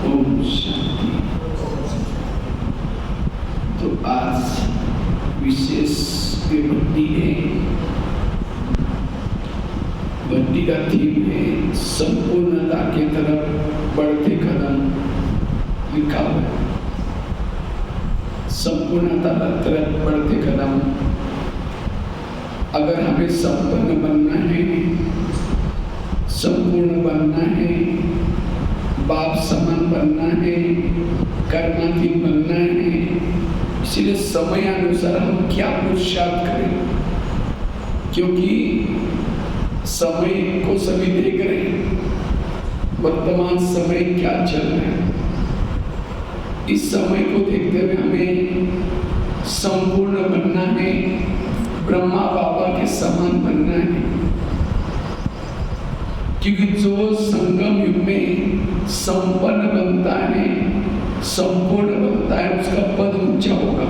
ओम शांति। तो आज विशेष भक्ति है। भक्ति का थीम है संपूर्णता की तरफ बढ़ते कदम। लिखा हुआ है संपूर्णता की तरफ बढ़ते कदम। अगर हमें संपन्न बनना है, संपूर्ण बनना है, बाप समान बनना है, कर्माधीन बनना है, इसलिए समय अनुसार हम क्या पुरुषार्थ करें, क्योंकि समय को सभी देख रहे हैं। वर्तमान समय क्या चल रहा है, इस समय को देखते हुए हमें संपूर्ण बनना है, ब्रह्मा बाबा के समान बनना है। क्योंकि जो संगम युग में संपन्न बनता है, संपूर्ण बनता है, उसका पद ऊंचा होगा।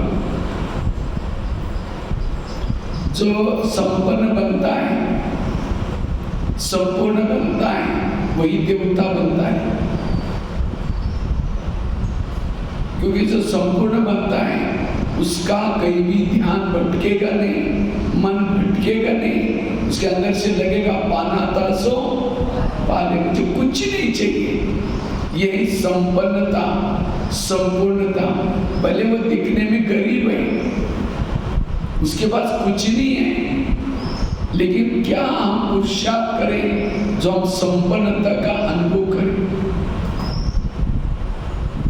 जो संपन्न बनता है, संपूर्ण बनता है, वही देवता बनता है। क्योंकि जो संपूर्ण बनता है उसका कहीं भी ध्यान भटकेगा नहीं, मन भटकेगा नहीं, उसके अंदर से लगेगा पाना था सो पाले, मुझे कुछ नहीं चाहिए। यही संपन्नता, संपूर्णता। भले वो दिखने में गरीब है, उसके पास कुछ नहीं है, लेकिन क्या हम पुरुषार्थ करें जो हम संपन्नता का अनुभव करें।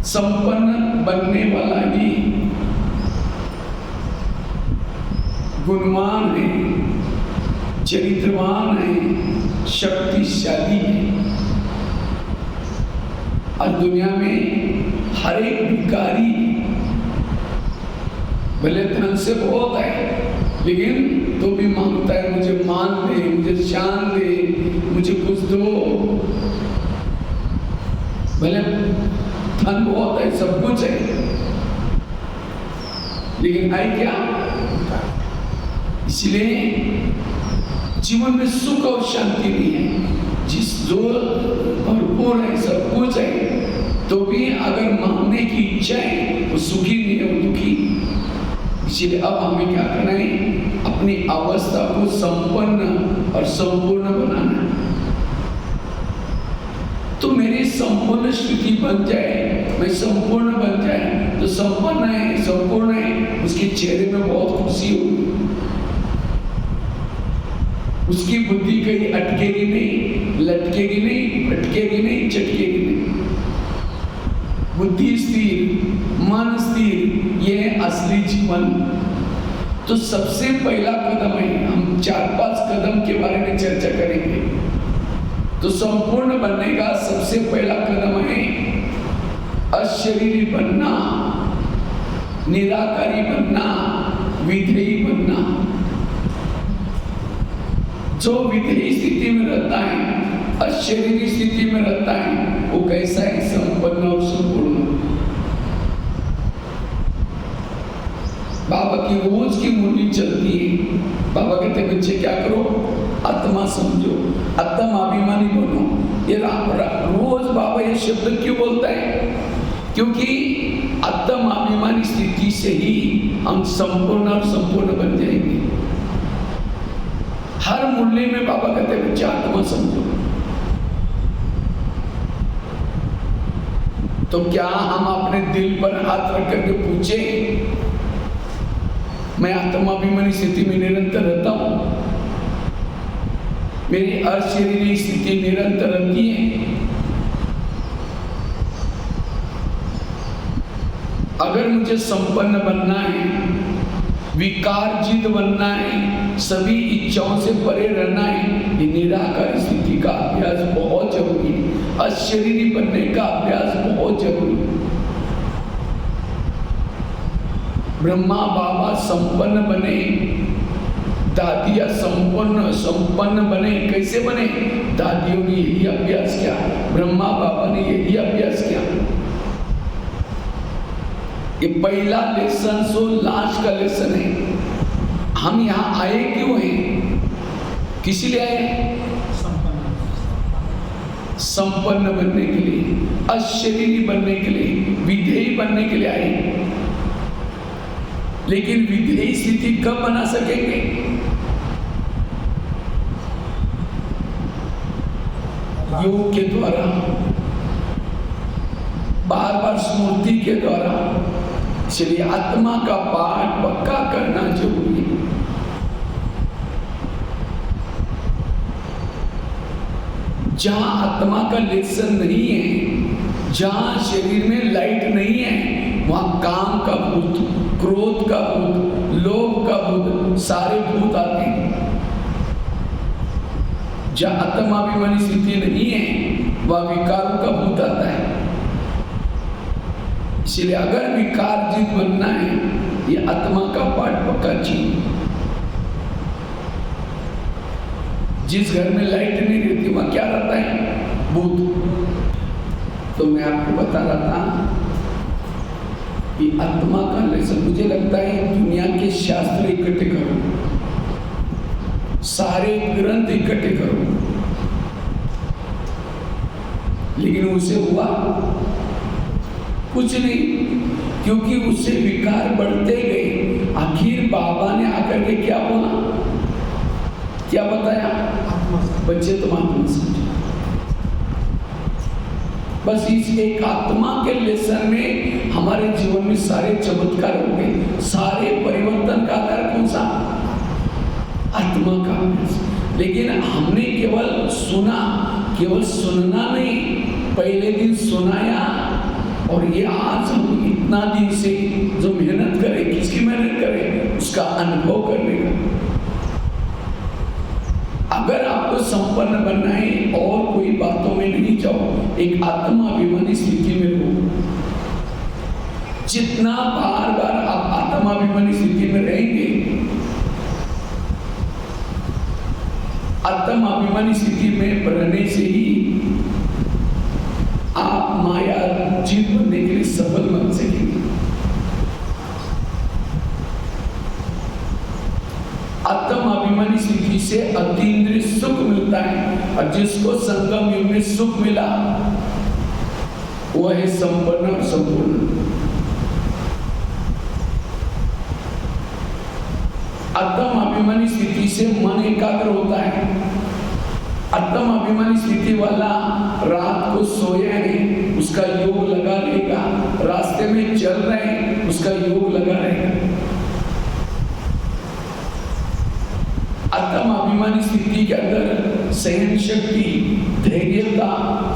संपन्न बनने वाला ही गुणवान है, चरित्रवान है, शक्तिशाली है। और दुनिया में हर एक भिखारी भले धन से बहुत है, लेकिन तो भी मांगता है मुझे मान दे, मुझे शान दे, मुझे कुछ दो। भले धन बहुत है, सब कुछ है, लेकिन है क्या? इसलिए जीवन में सुख और शांति नहीं है। जिस जो भरपूर है, सब कुछ है, तो भी अगर मांगने की इच्छा है, वो सुखी नहीं है, वो दुखी। इसलिए अब हमें क्या करना है? अपनी अवस्था को संपन्न और संपूर्ण बनाना है। तो मेरी संपूर्ण स्थिति बन जाए, मैं संपूर्ण बन जाए, तो संपन्न है, संपूर्ण है, उसके चेहरे में बहुत खुशी होगी। उसकी बुद्धि कहीं अटकेगी नहीं, लटकेगी नहीं, भटकेगी नहीं, चटकेगी नहीं। बुद्धि स्थिर, मन स्थिर, ये है असली जीवन। तो सबसे पहला कदम है, हम 4-5 कदम के बारे में चर्चा करेंगे। तो संपूर्ण बनने का सबसे पहला कदम है अशरीरी बनना, निराकारी बनना, विधेयी बनना। जो विधेयी स्थिति में रहता है, अशरीरी स्थिति में रहता है, वो कैसा है? संपन्न और संपूर्ण। बाबा की रोज की मुरली चलती है। बाबा कहते बच्चे क्या करो? आत्मा समझो, आत्माभिमानी बनो। ये रोज बाबा ये शब्द क्यों बोलता है? क्योंकि आत्माभिमानी स्थिति से ही हम संपूर्ण और संपूर्ण बन जाएंगे। हर मुरली में बाबा कहते हैं बच्चे आत्मा समझो। तो क्या हम अपने दिल पर हाथ रख करके पूछे, मैं आत्माभिमानी स्थिति में निरंतर रहता हूं? मेरी अशरीरी स्थिति निरंतर रहती है? अगर मुझे संपन्न बनना है, विकारजित बनना है, सभी इच्छाओं से परे रहना है, ये निराकार स्थिति का अभ्यास बहुत जरूरी है। अशरीरी बनने का अभ्यास बहुत जरूरी है। ब्रह्मा बाबा संपन्न बने, दादिया संपन्न बने। कैसे बने? दादियों ने यही अभ्यास किया, ब्रह्मा बाबा ने यही अभ्यास किया। ये पहला लेसन सो लास्ट का लेसन है। हम यहाँ आए क्यों हैं? किस लिए आए? संपन्न बनने के लिए, अशरीरी बनने के लिए, विधेयी बनने के लिए आए। लेकिन विधेयी स्थिति कब बना सकेंगे? योग के द्वारा, बार बार स्मृति के द्वारा। इसलिए आत्मा का पाठ पक्का करना जरूरी है। जहां आत्मा का लेसन नहीं है, जहां शरीर में लाइट नहीं है, वहां काम का भूत, क्रोध का भूत, लोभ का भूत, सारे भूत आते हैं। जहां आत्माभिमानी स्थिति नहीं है, वह विकारों का भूत आता है। इसलिए अगर विकार जीत बनना है, ये आत्मा का पाठ पक्का चाहिए। जिस घर में लाइट नहीं रहती, वहां क्या रहता है? भूत। तो मैं आपको बता रहा था कि आत्मा का लेसन, मुझे लगता है दुनिया के शास्त्र इकट्ठे करो, सारे ग्रंथ इकट्ठे करो, लेकिन उसे हुआ कुछ नहीं, क्योंकि उससे विकार बढ़ते गए। आखिर बाबा ने आकर के क्या बोला, क्या बताया? बच्चे तुम आत्मा समझो। बस इस एक आत्मा के लेसन में हमारे जीवन में सारे चमत्कार हो गए। सारे परिवर्तन का आधार कौन सा? आत्मा का। लेकिन हमने केवल सुना, केवल सुनना नहीं, पहले दिन सुनाया, और ये आज हम इतना दिन से जो मेहनत करें, किसकी मेहनत करें? उसका अनुभव करने का। अगर आपको संपन्न बनना है और कोई बातों में नहीं जाओ, एक आत्माभिमानी स्थिति में रहो। जितना बार बार आप आत्माभिमानी स्थिति में रहेंगे, आत्माभिमानी स्थिति में रहने से ही आप माया जीत बनने के लिए सफल बन सकेंगे। आत्माभिमानी स्थिति से अतीन्द्रिय सुख मिलता है, और जिसको संगम युग में सुख मिला वह है संपन्न और संपूर्ण। आत्माभिमानी स्थिति से मन एकाग्र होता है। आत्माभिमानी स्थिति वाला रात को सोया है, उसका योग लगा रहेगा। रास्ते में चल रहे हैं, उसका योग लगा रहेगा। आत्माभिमानी स्थिति के अंदर सहन शक्ति, धैर्यता,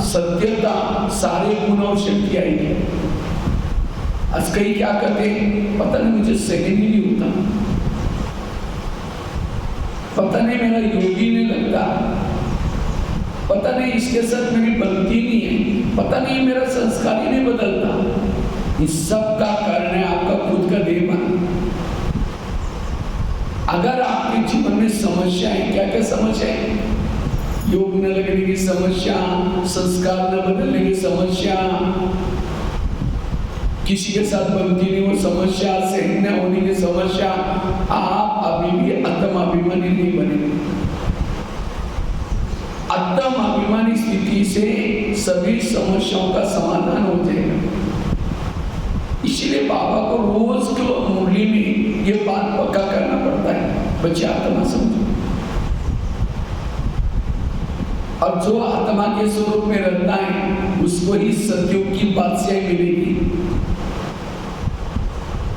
सत्यता, सारे गुण और शक्ति आएगी। आज कई क्या कहते हैं, पता नहीं मुझे सहन ही नहीं होता, पता नहीं मेरा योगी नहीं लगता, पता नहीं इसके साथ मेरी बनती नहीं है, पता नहीं मेरा संस्कार ही नहीं बदलता। इस सब का कारण है आपका खुद का देहभान। अगर आपके जीवन में समस्या है, क्या क्या समस्या है? योग न लगने की समस्या, संस्कार न बदलने की समस्या, किसी के साथ बनती नहीं वो समस्या, सहन न होने की समस्या, आप अभी भी आत्माभिमानी नहीं बने। आत्माभिमानी स्थिति से सभी समस्याओं का समाधान हो जाएगा। इसलिए बाबा को रोज को मुरली में ये बात पक्का करना पड़ता है, बच्चे आत्मा समझो। और जो आत्मा के स्वरूप में रहता है उसको ही सत्युग की बादशाही मिलेगी।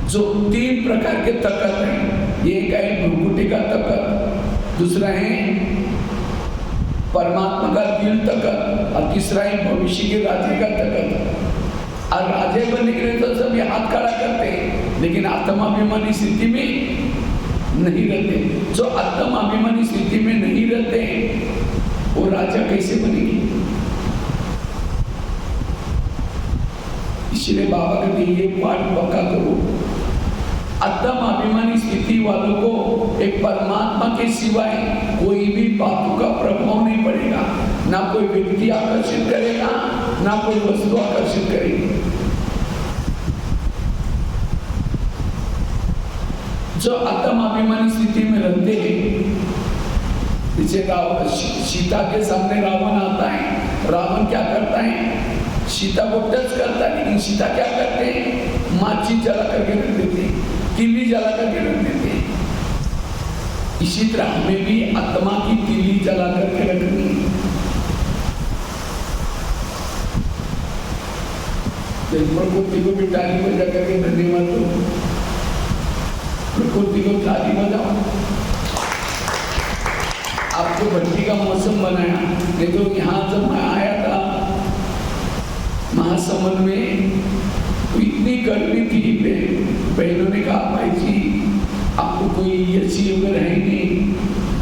जो 3 प्रकार के तकत हैं, एक है भ्रुकुटी का तकत, दूसरा है परमात्मा का दिल तकत, और तीसरा है भविष्य के राज्य का तकत। और राजे बनने के लिए तो सब हाथ खड़ा करते हैं, लेकिन आत्माभिमानी स्थिति में नहीं रहते। जो आत्माभिमानी स्थिति में नहीं रहते वो राजा कैसे बनेंगे? इसलिए बाबा कहते ये पाठ पक्का करो। आत्माभिमानी स्थिति वालों को एक परमात्मा के सिवाय कोई भी बातों का प्रभाव नहीं पड़ेगा। ना कोई व्यक्ति आकर्षित करेगा, ना कोई वस्तु आकर्षित करेगी। जो आत्माभिमानी स्थिति में रहते हैं, जैसे सीता के सामने रावण आता है, रावण क्या करता है? सीता को टच करता, लेकिन सीता क्या करते हैं, माचिस जला करके रख देते हैं, तिल्ली जला करके रख देते हैं। इसी तरह हमें भी आत्मा की तिल्ली जला करके रखनी है। प्रकृति को भी ताली बजा करके धन्यवाद दो, प्रकृति को ताली बजाओ। आपको भट्टी का मौसम बनाया, नहीं तो यहाँ जब मैं आया था महासमंद में तो इतनी गर्मी थी, बहनों ने कहा भाई जी आपको कोई एसी वगैरह है नहीं,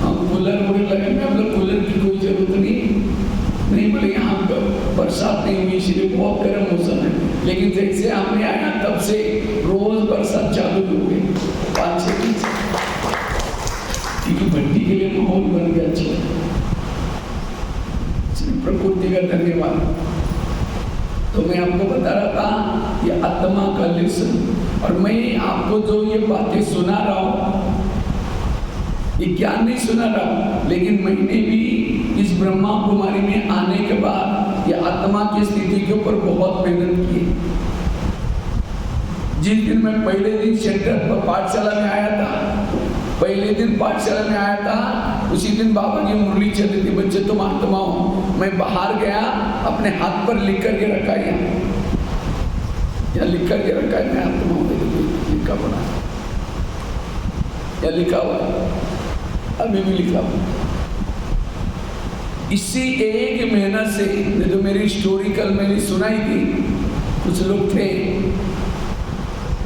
कूलर वगैरह लगे। मैं बोला कूलर की कोई जरूरत नहीं बोले यहाँ पर बरसात नहीं हुई इसलिए बहुत गर्म मौसम है। लेकिन जैसे हमने आया तब से रोज बरसात चालू हो गई 5-6 दिन से, क्योंकि भट्टी के लिए माहौल बन गया। अच्छा, प्रकृति का धन्यवाद। तो मैं आपको बता रहा था ये आत्मा का लेसन, और मैं आपको जो ये बातें सुना रहा हूँ, ये ज्ञान नहीं सुना रहा हूँ, लेकिन मैंने भी इस ब्रह्मा कुमारी में आने के बाद ये आत्मा की स्थिति के ऊपर बहुत मेहनत की। जिस दिन मैं पहले दिन सेंटर पर पाठशाला में आया था, पहले दिन पाठशाला में आया था, उसी दिन बाबा की मुरली चल रही थी, बच्चे तुम आत्मा हो। मैं बाहर गया, अपने हाथ पर लिख करके रखा, या लिख करके रखा है मैं आत्मा हूँ, लिखा पड़ा या लिखा हुआ, अभी भी लिखा हुआ। इसी एक मेहनत से जो मेरी स्टोरी कल मैंने सुनाई थी, कुछ लोग थे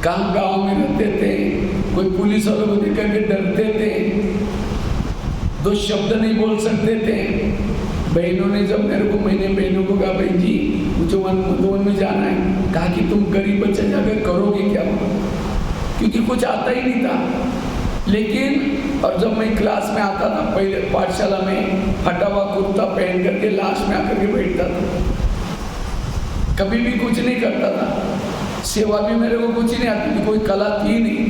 कहाँ गांव में रहते थे, कोई पुलिस वालों को देख करके डरते थे, 2 शब्द नहीं बोल सकते थे। बहनों ने जब मैंने बहनों को कहा भाई जी मुझे मधुबन में जाना है, कहा कि तुम गरीब बच्चे जाकर करोगे क्या, क्योंकि कुछ आता ही नहीं था। लेकिन और जब मैं क्लास में आता था पहले पाठशाला में, फटा हुआ कुर्ता पहन करके लास्ट में आकर के बैठता था, कभी भी कुछ नहीं करता था, सेवा भी मेरे को कुछ नहीं आती थी, कोई कला थी नहीं।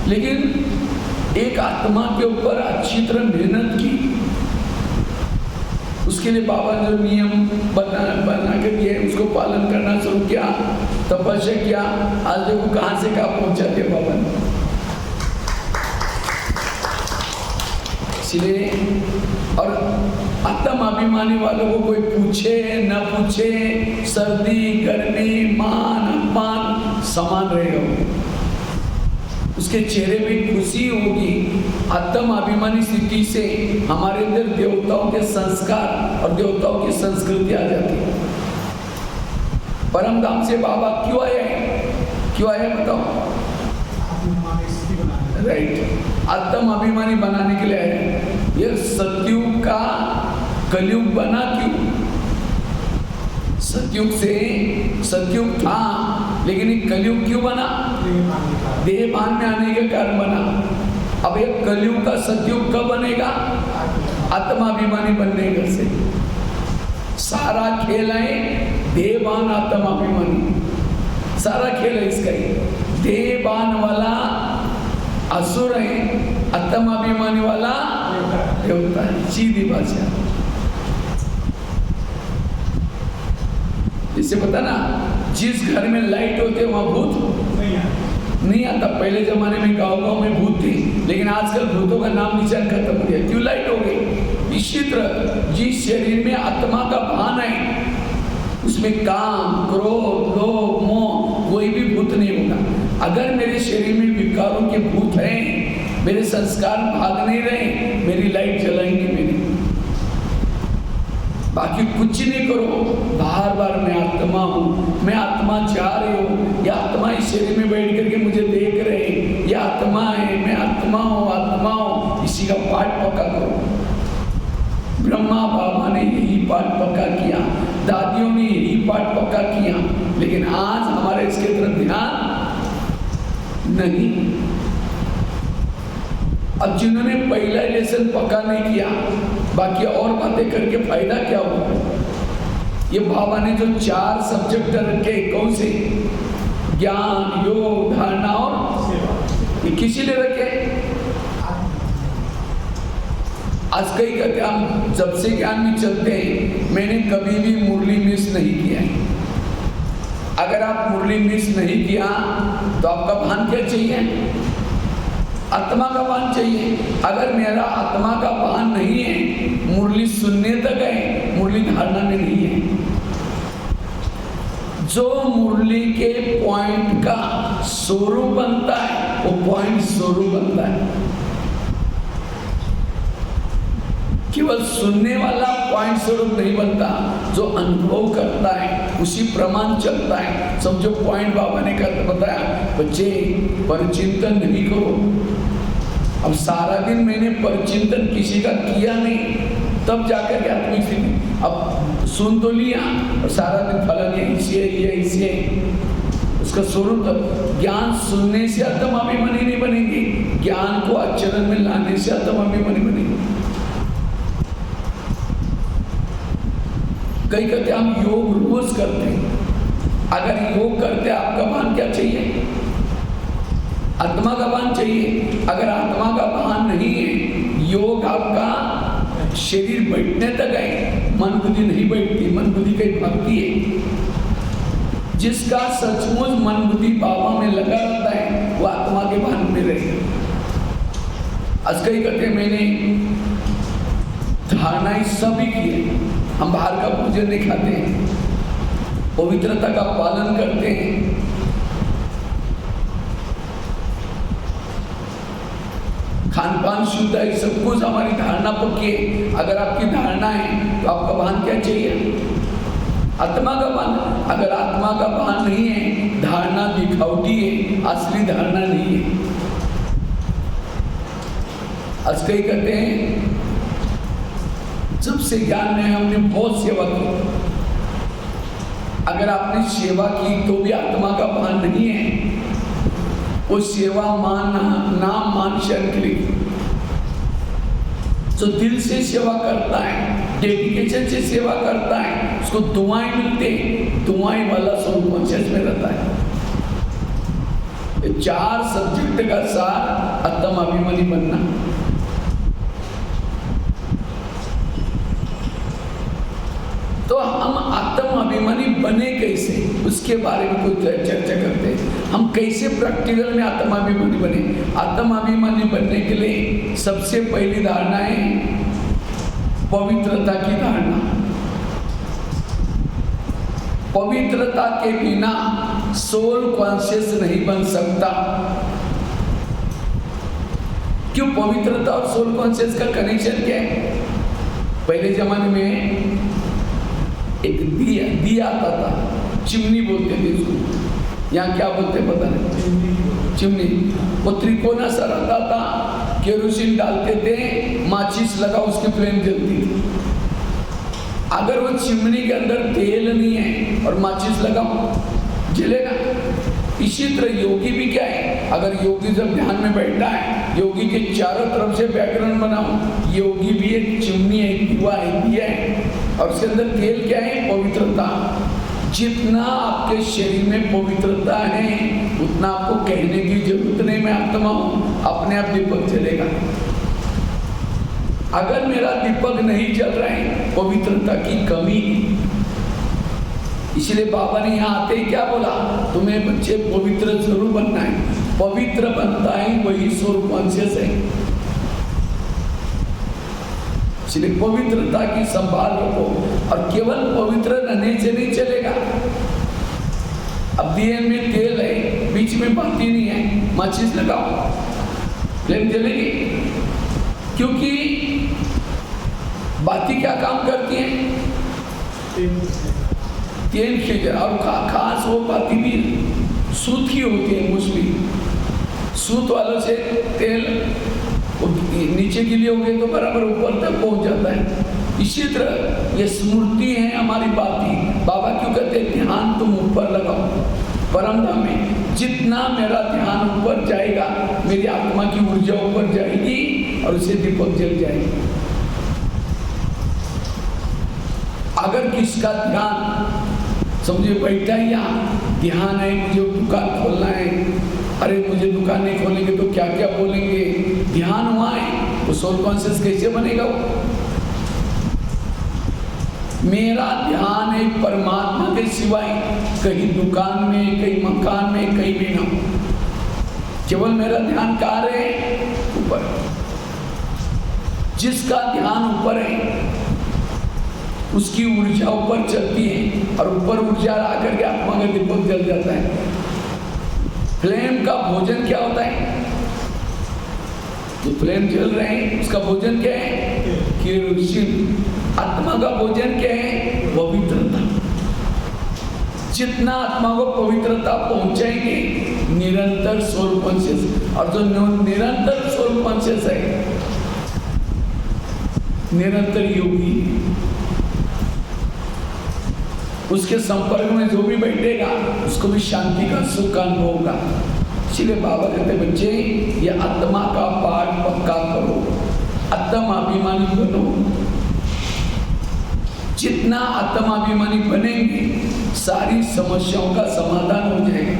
लेकिन एक आत्मा के ऊपर अच्छी तरह मेहनत की, उसके लिए बाबा ने जो नियम बना के दिए उसको पालन करना शुरू किया, तपस्या किया। आज देखो कहाँ से कहाँ पहुंचा दिया बाबा ने। इसलिए और आत्माभिमानी वालों को कोई पूछे न पूछे, सर्दी गर्मी मान अपमान समान रहेगा, उसके चेहरे में खुशी होगी। आत्माभिमानी स्थिति से हमारे अंदर देवताओं के संस्कार और देवताओं की संस्कृति आ जाती है। परम धाम से बाबा क्यों आए बताओ? राइट, आत्माभिमानी बनाने के लिए आए। ये सतयुग का कलयुग बना क्यों? सतयुग था, लेकिन कलयुग क्यों बना? देहभान में आने के कारण बना। अब ये कलयुग का सतयुग कब बनेगा? आत्माभिमानी बनने से। सारा खेल है देहभान आत्माभिमानी, सारा खेल है इसका ही। देहभान वाला असुर है, आत्माभिमानी वाला देवता है। सीधी भाषा इससे पता ना, जिस घर में लाइट होते वहां भूत नहीं आता। पहले जमाने में गांव में भूत थे, लेकिन आजकल भूतों का नाम निशान खत्म हो गया। क्यों? लाइट हो गई। इसी तरह जिस शरीर में आत्मा का भान है, उसमें काम क्रोध लोभ मोह कोई भी भूत नहीं होगा। अगर मेरे शरीर में विकारों के भूत हैं, मेरे संस्कार भाग नहीं रहे, मेरी लाइट जलाएंगे मेरी। बाकी कुछ नहीं करो, बार बार मैं आत्मा हूँ, मैं आत्मा चाह रही हूँ, ये आत्मा इस शरीर में बैठ करके मुझे देख रहे, ये आत्मा है, मैं आत्मा हूँ, इसी का पाठ पक्का करो। ब्रह्मा बाबा ने यही पाठ पक्का किया, दादियों ने यही पाठ पक्का किया, लेकिन आज हमारे इसके तरफ ध्यान नहीं। अब जिन्होंने पहला लेसन पक्का नहीं किया, बाकी और बातें करके फायदा क्या होगा? ये बाबा ने जो 4 सब्जेक्ट रखे, कौन से? ज्ञान, योग, धारणा और ये किसी ने रखे? आज कई कहते हम जब से ज्ञान में चलते हैं, मैंने कभी भी मुरली मिस नहीं किया है। अगर आप मुरली मिस नहीं किया तो आपका भान क्या चाहिए? आत्मा का भान चाहिए। अगर मेरा आत्मा का भान नहीं है, मुरली सुनने तक है, मुरली धारणा में नहीं है। जो मुरली के पॉइंट का स्वरूप बनता है वो पॉइंट स्वरूप बनता है। केवल सुनने वाला पॉइंट स्वरूप नहीं बनता, जो अनुभव करता है उसी प्रमाण चलता है। समझो पॉइंट बाबा ने बताया, बच्चे परचिंतन नहीं करो। अब सारा दिन मैंने परचिंतन किसी का किया नहीं, तब जाकर के आत्मिक स्थिति। अब सुन तो लिया और सारा दिन फलन ये इसे उसका स्वरूप। ज्ञान सुनने से आत्माभिमानी नहीं बनेगी, ज्ञान को आचरण में लाने से आत्माभिमानी बनेगी। कई कहते हम योग रोज करते हैं। अगर योग करते आपका भान क्या चाहिए? आत्मा का भान चाहिए। अगर आत्मा का भान नहीं है, योग आपका शरीर बैठने तक है, मन बुद्धि नहीं बैठती। मन बुद्धि कई भागती है। जिसका सचमुच मन बुद्धि बाबा में लगा रहता है वो आत्मा के भान में रहे। आज कई कहते मैंने धारणाएं सभी की है, हम बाहर का भोजन नहीं खाते हैं, पवित्रता का पालन करते हैं, खान पान शुद्ध है, सब कुछ हमारी धारणा पक्की है। अगर आपकी धारणा है तो आपका भान क्या चाहिए? आत्मा का भान। अगर आत्मा का भान नहीं है, धारणा दिखावटी है, असली धारणा नहीं है। आज कई कहते हैं जब से ज्ञान में हमने बहुत सेवा की। अगर आपने सेवा की तो भी आत्मा का भान नहीं है, वो सेवा नाम मान शंकली। जो दिल से सेवा करता है, डेडिकेशन से सेवा करता है, उसको दुआएं मिलते हैं। दुआएं वाला सोल कॉन्शियस में रहता है। ये 4 सब्जेक्ट का सार आत्माभिमानी बनना। तो हम आत्माभिमानी बने कैसे, उसके बारे में कोई चर्चा करते हैं। हम कैसे प्रैक्टिकल में आत्माभिमानी बने? आत्माभिमानी बनने के लिए सबसे पहली धारणा है पवित्रता की धारणा। पवित्रता के बिना सोल कॉन्शियस नहीं बन सकता। क्यों? पवित्रता और सोल कॉन्शियस का कनेक्शन क्या है? पहले जमाने में एक दिया आता था, चिमनी बोलते थे उसको, यहाँ क्या बोलते पता नहीं, चिमनी। वो त्रिकोना सा रहता था, केरोसिन डालते थे, माचिस लगा, उसकी फ्लेम जलती थी। अगर वो चिमनी के अंदर तेल नहीं है और माचिस लगाओ, जलेगा। इसी तरह योगी भी क्या है? अगर योगी जब ध्यान में बैठा है, योगी के चारों तरफ से बैकग्राउंड बनाओ। योगी भी एक चिमनी है, दिवा है, दिया है, और उसके अंदर तेल क्या है? पवित्रता। जितना आपके शरीर में पवित्रता है उतना आपको कहने की जरूरत नहीं, मैं आत्मा हूं, अपने आप दीपक जलेगा। अगर मेरा दीपक नहीं जल रहा है, पवित्रता की कमी। इसलिए बाबा ने यहाँ आते ही क्या बोला? तुम्हें बच्चे पवित्र जरूर बनना है। पवित्र बनता है वही सोल कॉन्शियस है। इसलिए पवित्रता की संभाल रखो, और केवल पवित्र रहने से नहीं चलेगा। अब दिए में तेल है, बीच में बाती नहीं है, माचिस लगाओ, फ्लेम जलेगी। क्योंकि बाती क्या काम करती है? तेल खींच, और खास वो बाती भी सूत की होती है। मोस्टली सूत वालों से तेल नीचे गिले हो गए तो बराबर ऊपर तक पहुंच जाता है। इसी तरह ये स्मृति है हमारी बाती। बाबा क्यों कहते हैं ध्यान तुम ऊपर लगाओ, परम धाम में। जितना मेरा ध्यान ऊपर जाएगा, मेरी आत्मा की ऊर्जा ऊपर जाएगी और उसे दीपक जल जाएगी। अगर किसका ध्यान समझे बैठा ही यहाँ ध्यान है, मुझे दुकान खोलना है, अरे मुझे दुकान नहीं खोलेंगे तो क्या क्या बोलेंगे, ध्यान हुआ है, तो सोल कॉन्शियस कैसे बनेगा वो? मेरा ध्यान एक परमात्मा के सिवाय कहीं दुकान में, कहीं मकान में, कहीं भी ना हो। केवल मेरा ध्यान कहाँ रहे? ऊपर। जिसका ध्यान ऊपर है उसकी ऊर्जा ऊपर चलती है और ऊपर ऊर्जा आकर के आत्मा का दीपक जल जाता है। फ्लेम का भोजन क्या होता है? जो फ्लेम जल रहे हैं उसका भोजन क्या है? केरोसिन। आत्मा का भोजन क्या है? पवित्रता। जितना आत्मा को पवित्रता पहुंचाएंगे, निरंतर सोल कॉन्शियस, और जो निरंतर सोल कॉन्शियस है, निरंतर योगी, उसके संपर्क में जो भी बैठेगा उसको भी शांति का, सुख का अनुभव होगा। इसलिए बाबा कहते बच्चे, ये आत्मा का पाठ पक्का करो, आत्माभिमानी बनो। जितना आत्माभिमानी बनेंगे सारी समस्याओं का समाधान हो जाएगा।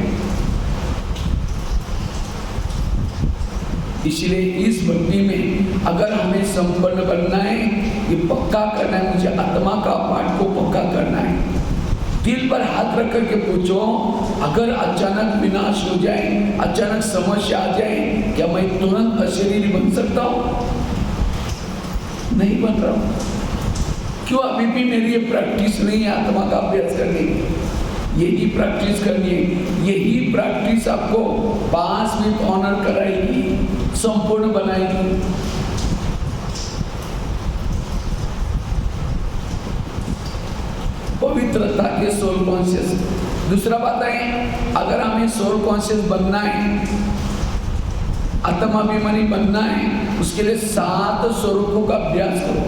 इसलिए इस भक्ति में अगर हमें संपन्न बनना है, ये पक्का करना है, मुझे आत्मा का पाठ को पक्का करना है। दिल पर हाथ रख करके पूछो, अगर अचानक विनाश हो जाए, अचानक समस्या आ जाए, क्या मैं तुरंत अशरीरी बन सकता हूं? नहीं बन रहा हूं। क्यों? अभी भी मेरी ये प्रैक्टिस नहीं है आत्मा का अभ्यास करने की। यही प्रैक्टिस करनी है। यही प्रैक्टिस आपको पास विद ऑनर कराएगी, संपूर्ण बनाएगी। पवित्रता के सोल कॉन्शियस। दूसरा बात है, अगर हमें सोल कॉन्शियस बनना है, आत्माभिमानी बनना है, उसके लिए 7 स्वरूपों का अभ्यास करो।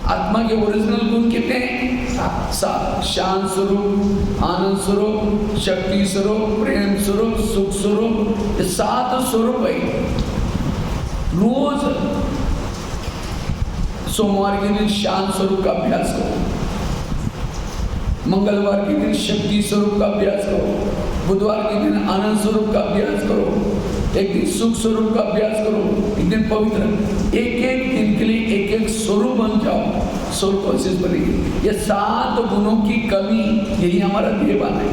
आत्मा के ओरिजिनल गुण कितने हैं? 7। शांत स्वरूप, आनंद स्वरूप, शक्ति स्वरूप, प्रेम स्वरूप, सुख स्वरूप, ये 7 स्वरूप है। रोज सोमवार के दिन शांत स्वरूप का अभ्यास करो, मंगलवार के दिन शक्ति स्वरूप का अभ्यास करो, बुधवार के दिन आनंद स्वरूप का अभ्यास करो, एक दिन सुख स्वरूप का अभ्यास करो, एक दिन पवित्र। एक एक दिन के लिए एक एक स्वरूप बन जाओ, सोल कॉन्शियस बनेगी। ये 7 गुणों की कमी, यही हमारा देवान है।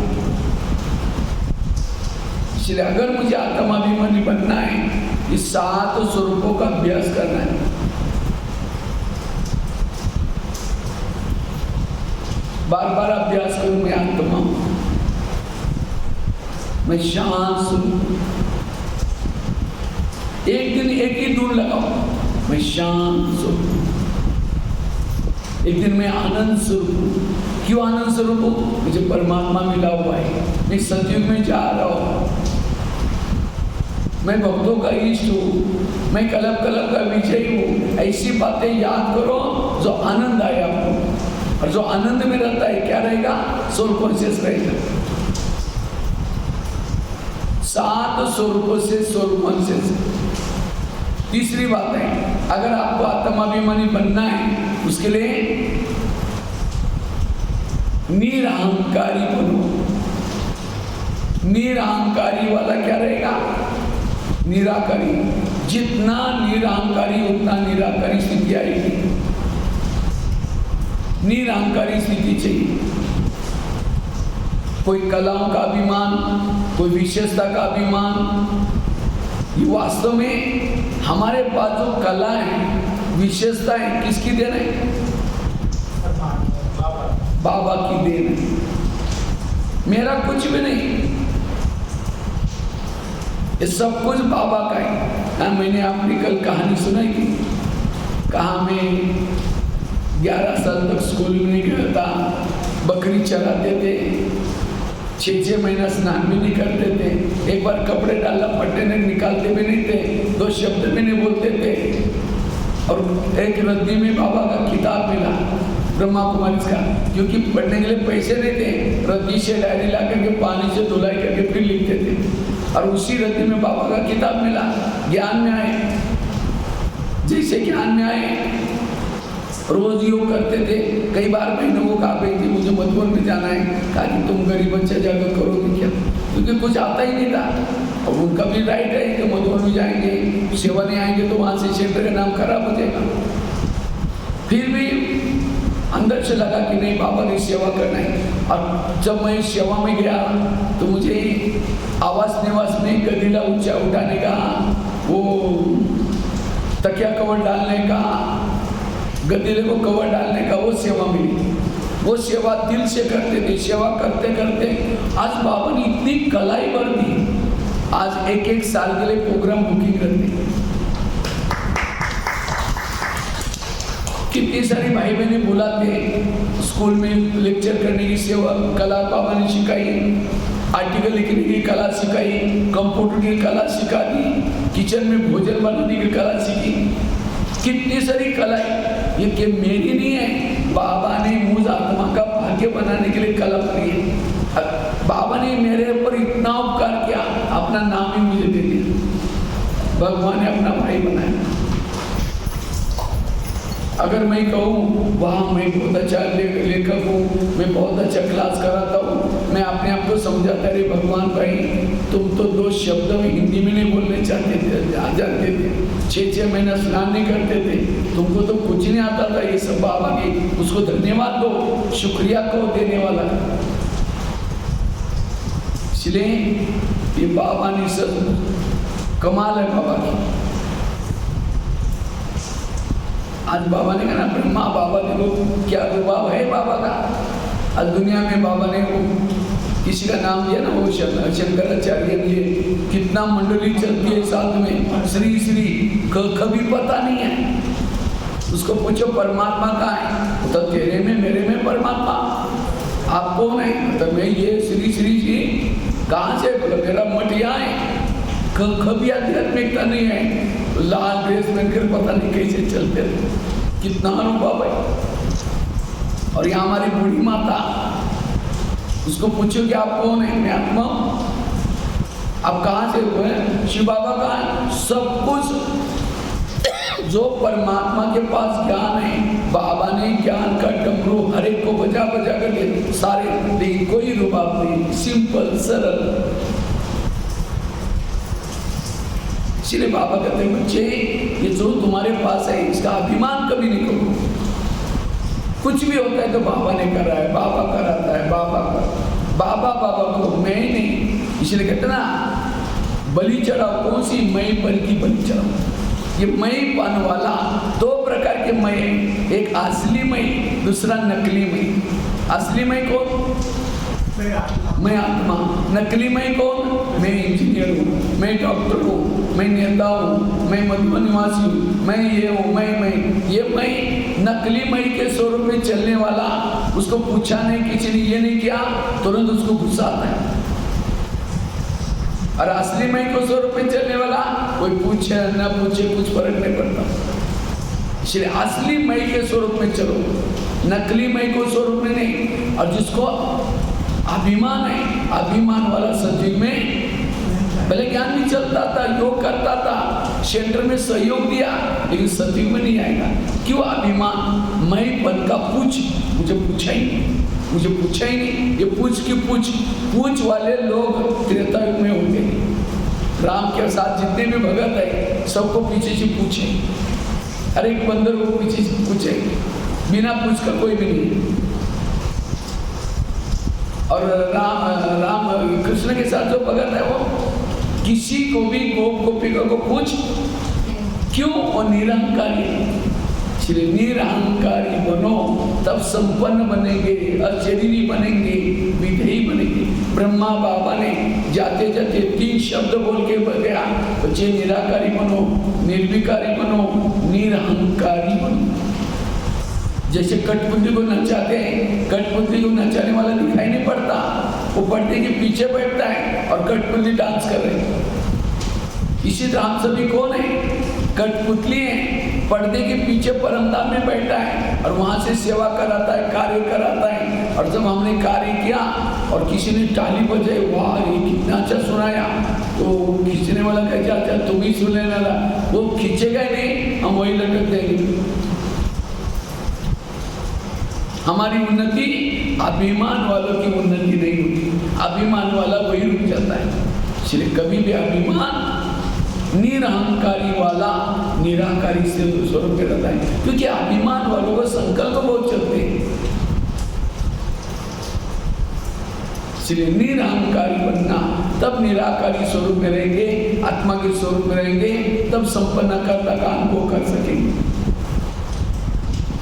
इसलिए अगर मुझे आत्माभिमानी बनना है, ये 7 स्वरूपों का अभ्यास करना है। बार बार अभ्यास करूं, मैं आत्मा हूं, मैं शांत हूं। एक दिन एक ही धुन लगाओ, मैं शांत हूं। एक दिन मैं आनंद स्वरूप हूं। क्यों आनंद स्वरूप हूं? मुझे परमात्मा मिला हुआ है, मैं सतयुग में जा रहा हूं, मैं भक्तों का इष्ट हूं, मैं कलब कलब का विजय हूं। ऐसी बातें याद करो जो आनंद आए आपको, और जो आनंद में रहता है क्या रहेगा? सोल कॉन्शियस रहेगा। 7 स्वरूपों से सोल कॉन्शियस। तीसरी बात है, अगर आपको आत्माभिमानी बनना है, उसके लिए निरहंकारी बनो। निरहंकारी वाला क्या रहेगा? निराकारी। जितना निरहंकारी उतना निराकारी स्थिति आएगी। निरहंकारी स्थिति चाहिए। कोई कलाओं का अभिमान, कोई विशेषता का अभिमान, ये वास्तव में हमारे पास जो कला है, विशेषता है, किसकी देन है? बाबा की देन है। मेरा कुछ भी नहीं, ये सब कुछ बाबा का है। मैंने आपने कल कहानी सुनाई थी, कहा मैं 11 साल तक स्कूल में नहीं गया था, बकरी चराते थे, 6-6 महीना स्नान भी नहीं करते थे, एक बार कपड़े डालना पट्टे नहीं निकालते भी नहीं थे, 2 शब्द भी नहीं बोलते थे। और एक रद्दी में बाबा का किताब मिला, ब्रह्मा कुमारी का, क्योंकि पढ़ने के लिए पैसे नहीं थे, रद्दी से डायरी ला करके पानी से धुलाई करके फिर लिखते थे। और उसी रद्दी में बाबा का किताब मिला, ज्ञान में आए। जैसे ज्ञान में आए, रोज योग करते थे। कई बार बहनों को कहा, भाई मुझे मधुबन में जाना है, कहा कि तुम गरीब बच्चा जाकर करोगे क्या? क्योंकि कुछ आता ही नहीं था। और उनका भी राइट है कि मधुबन में जाएंगे, सेवा नहीं आएंगे तो वहाँ से क्षेत्र का नाम खराब हो जाएगा। फिर भी अंदर से लगा कि नहीं बाबा ने सेवा करना है। और जब मैं सेवा में गया तो मुझे आवास निवास में गदीला ऊंचा उठाने का, वो तकिया कवर डालने का, गदीले को कवर डालने का वो सेवा मिली। वो सेवा दिल से करते थे। सेवा करते करते आज बाबा ने इतनी कलाई भर दी, आज एक एक साल के लिए प्रोग्राम बुकिंग करते। कितनी सारी भाई बहने बुलाते, स्कूल में लेक्चर करने की सेवा कला बाबा ने सिखाई, आर्टिकल लिखने की कला सिखाई, कंप्यूटर की कला सिखा दी, किचन में भोजन बनाने की कला सीखी। कितनी सारी कलाएं, ये मेरी नहीं है, बाबा ने मुझ आत्मा का भाग्य बनाने के लिए कला करी है। बाबा ने मेरे ऊपर इतना उपकार किया, अपना नाम ही मुझे दे दिया, भगवान ने अपना भाई बनाया। अगर मैं कहूँ वाह मैं बहुत अच्छा लेखक हूँ, मैं बहुत अच्छा क्लास कराता हूँ, मैं अपने आप को समझाता रे भगवान भाई तुम तो 2 शब्द में हिंदी में नहीं बोलने चाहते थे, आ जाते थे, 6-6 महीना स्नान नहीं करते थे, तुमको तो कुछ नहीं आता था। ये सब बाबा की, उसको धन्यवाद दो, शुक्रिया कहो देने वाला। इसलिए ये बाबा ने सब कमाल है बाबा की। आज बाबा ने कहा ब्रह्मा बाबा देखो क्या रुबाब है बाबा का। आज दुनिया में बाबा ने वो किसी का नाम दिया ना, वो शंकराचार्य लिए, कितना मंडली चलती है साथ में, श्री श्री कभी पता नहीं है। उसको पूछो परमात्मा कहाँ है, तो तेरे में मेरे में परमात्मा। आप कौन है, तो मैं ये श्री श्री जी। कहाँ से, बोला मेरा मठ यहाँ है। कभी आध्यात्मिकता नहीं है, लाल ड्रेस पहनकर पता नहीं कैसे चलते थे, कितना अनुभव है। और यहाँ हमारी बूढ़ी माता, उसको पूछो कि आप कौन है, मैं आत्मा। आप कहाँ से हुए, शिव बाबा कहाँ है। सब कुछ जो परमात्मा के पास ज्ञान है, बाबा ने ज्ञान का डमरू हर एक को बजा बजा कर सारे, लेकिन कोई रुबाब नहीं, सिंपल सरल। इसलिए बाबा कहते हैं बच्चे ये जो तुम्हारे पास है इसका अभिमान कभी नहीं करो। कुछ भी होता है तो बाबा ने करा है, बाबा कराता है, बाबा को मैं ही नहीं। इसलिए कहते ना बलि चढ़ाओ, कौन सी मई पर की बलि चढ़ाओ। ये मई पाने वाला 2 प्रकार के मई, एक असली मई, दूसरा नकली मई। असली मई कौन, मैं आत्मा। नकली मैं कौन, मैं इंजीनियर हूँ, मैं डॉक्टर हूँ, मैं नेता हूँ, मैं मधुबन निवासी हूँ, मैं ये हूँ, मैं ये मैं नकली मैं के स्वरूप में चलने वाला। उसको पूछा नहीं, किसी ने ये नहीं किया, तुरंत उसको गुस्सा आता है। और असली मैं को स्वरूप में चलने वाला कोई पूछे न पूछे कुछ फर्क नहीं पड़ता। इसलिए असली मैं के स्वरूप में चलो, नकली मैं को स्वरूप में नहीं। और जिसको अभिमान है, अभिमान वाला सत्युग में पहले ज्ञान भी चलता था, योग करता था, सेंटर में सहयोग दिया, लेकिन सत्युग में नहीं आएगा। क्यों, अभिमान। मैं पद का पूछ, मुझे पूछा ही नहीं, ये पूछ की पूछ वाले लोग त्रेता युग में होंगे। राम के साथ जितने भी भगत है सबको पीछे से पूछे, हर एक बंदर को पीछे से पूछे, बिना पूछ का कोई भी नहीं। और राम कृष्ण के साथ जो भगत है वो किसी को भी गोप गोपिका को पूछ, क्यों, वो निरंकारी। इसलिए निरहंकारी बनो तब संपन्न बनेंगे, अशरीरी बनेंगे, विधेयी बनेंगे। ब्रह्मा बाबा ने जाते जाते 3 शब्द बोल के गया, बच्चे निराकारी बनो, निर्विकारी बनो, निरहंकारी बनो। जैसे कठपुतली को नचाते हैं, कठपुतली को नचाने वाला दिखाई नहीं पड़ता, वो पर्दे के पीछे बैठता है और कठपुतली डांस कर रहे हैं। इसी तरह हम सभी कौन है, कठपुतली है, पर्दे के पीछे परमधाम में बैठा है और वहां से सेवा कराता है, कार्य कराता है। और जब हमने कार्य किया और किसी ने ताली बजाई, वाह ये कितना अच्छा सुनाया, तो खींचने वाला कह अच्छा तुम ही सुनने वाला, वो खींचेगा ही नहीं, हम वही लटक देंगे। हमारी उन्नति अभिमान वालों की उन्नति नहीं होती, अभिमान वाला वही रुक जाता है। इसलिए कभी भी अभिमान, निरहंकारी वाला निराकारी से स्वरूप में रहता है। क्योंकि अभिमान वालों को संकल्प बहुत चलते हैं, इसलिए निरहंकारी बनना, तब निराकारी स्वरूप में रहेंगे, आत्मा के स्वरूप में रहेंगे, तब संपन्नता का अनुभव कर सकेंगे।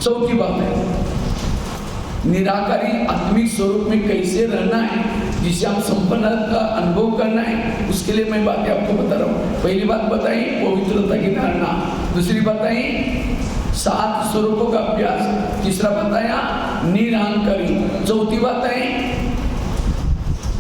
चौथी बात है निराकारी आत्मिक स्वरूप में कैसे रहना है, जिसे हम संपन्नता का अनुभव करना है, उसके लिए मैं बातें आपको बता रहा हूँ। पहली बात बताई पवित्रता की धारणा, दूसरी बताई 7 स्वरूपों का अभ्यास, तीसरा बताया निरहंकारी, चौथी बात है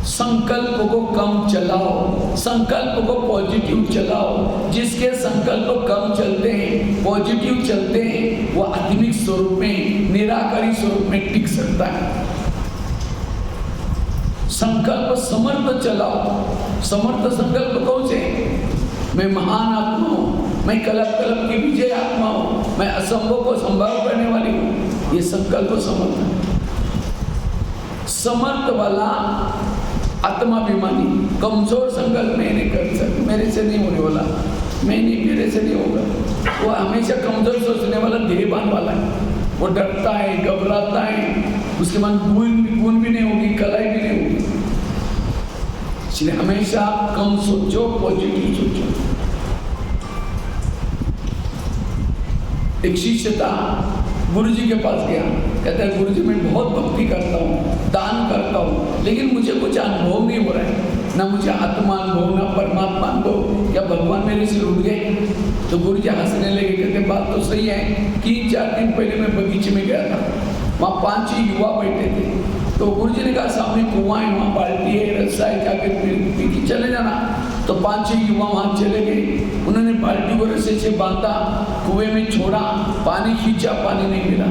संकल्प को कम चलाओ, संकल्प को पॉजिटिव चलाओ। जिसके संकल्प कम चलते हैं, पॉजिटिव चलते हैं, वो आत्मिक स्वरूप में, निराकारी स्वरूप में टिक सकता है। संकल्प समर्थ चलाओ। समर्थ संकल्प कौन से? मैं महान आत्मा हूँ, मैं कलप की विजय आत्मा हूँ, मैं असंभव को संभव करने वाली हूँ, ये संकल्प समर्थ है। समर्थ वाला आत्माभिमानी कमजोर संकल्प मैं नहीं कर सकता, मेरे से नहीं होने वाला, मेरे से नहीं होगा, वो हमेशा कमजोर सोचने वाला, धीरेबान वाला है। वो डरता है, घबराता है, उसके मन गुण भी नहीं होगी, कलाई भी नहीं होगी। इसलिए हमेशा कम सोचो, पॉजिटिव सोचो। एक शिष्य था, गुरु जी के पास गया, कहता है गुरु जी मैं बहुत भक्ति करता हूँ, दान करता हूँ, लेकिन मुझे कुछ अनुभव नहीं हो रहा है, ना मुझे आत्मा अनुभव, ना परमात्मा अनुभव, क्या भगवान मेरे से रुक गए? तो गुरु जी हंसने लगे, कहते बात तो सही है। 3-4 दिन पहले मैं बगीचे में गया था, वहाँ 5 युवा बैठे थे, तो गुरु जी ने कहा सामने कुआं है, वहाँ बाल्टी है, रस्सा है, जाकर पी के चले जाना। तो 5-6 युवा वहाँ चले गए, उन्होंने बाल्टी को रस्से से बांधा, कुएं में छोड़ा, पानी खींचा, पानी नहीं मिला।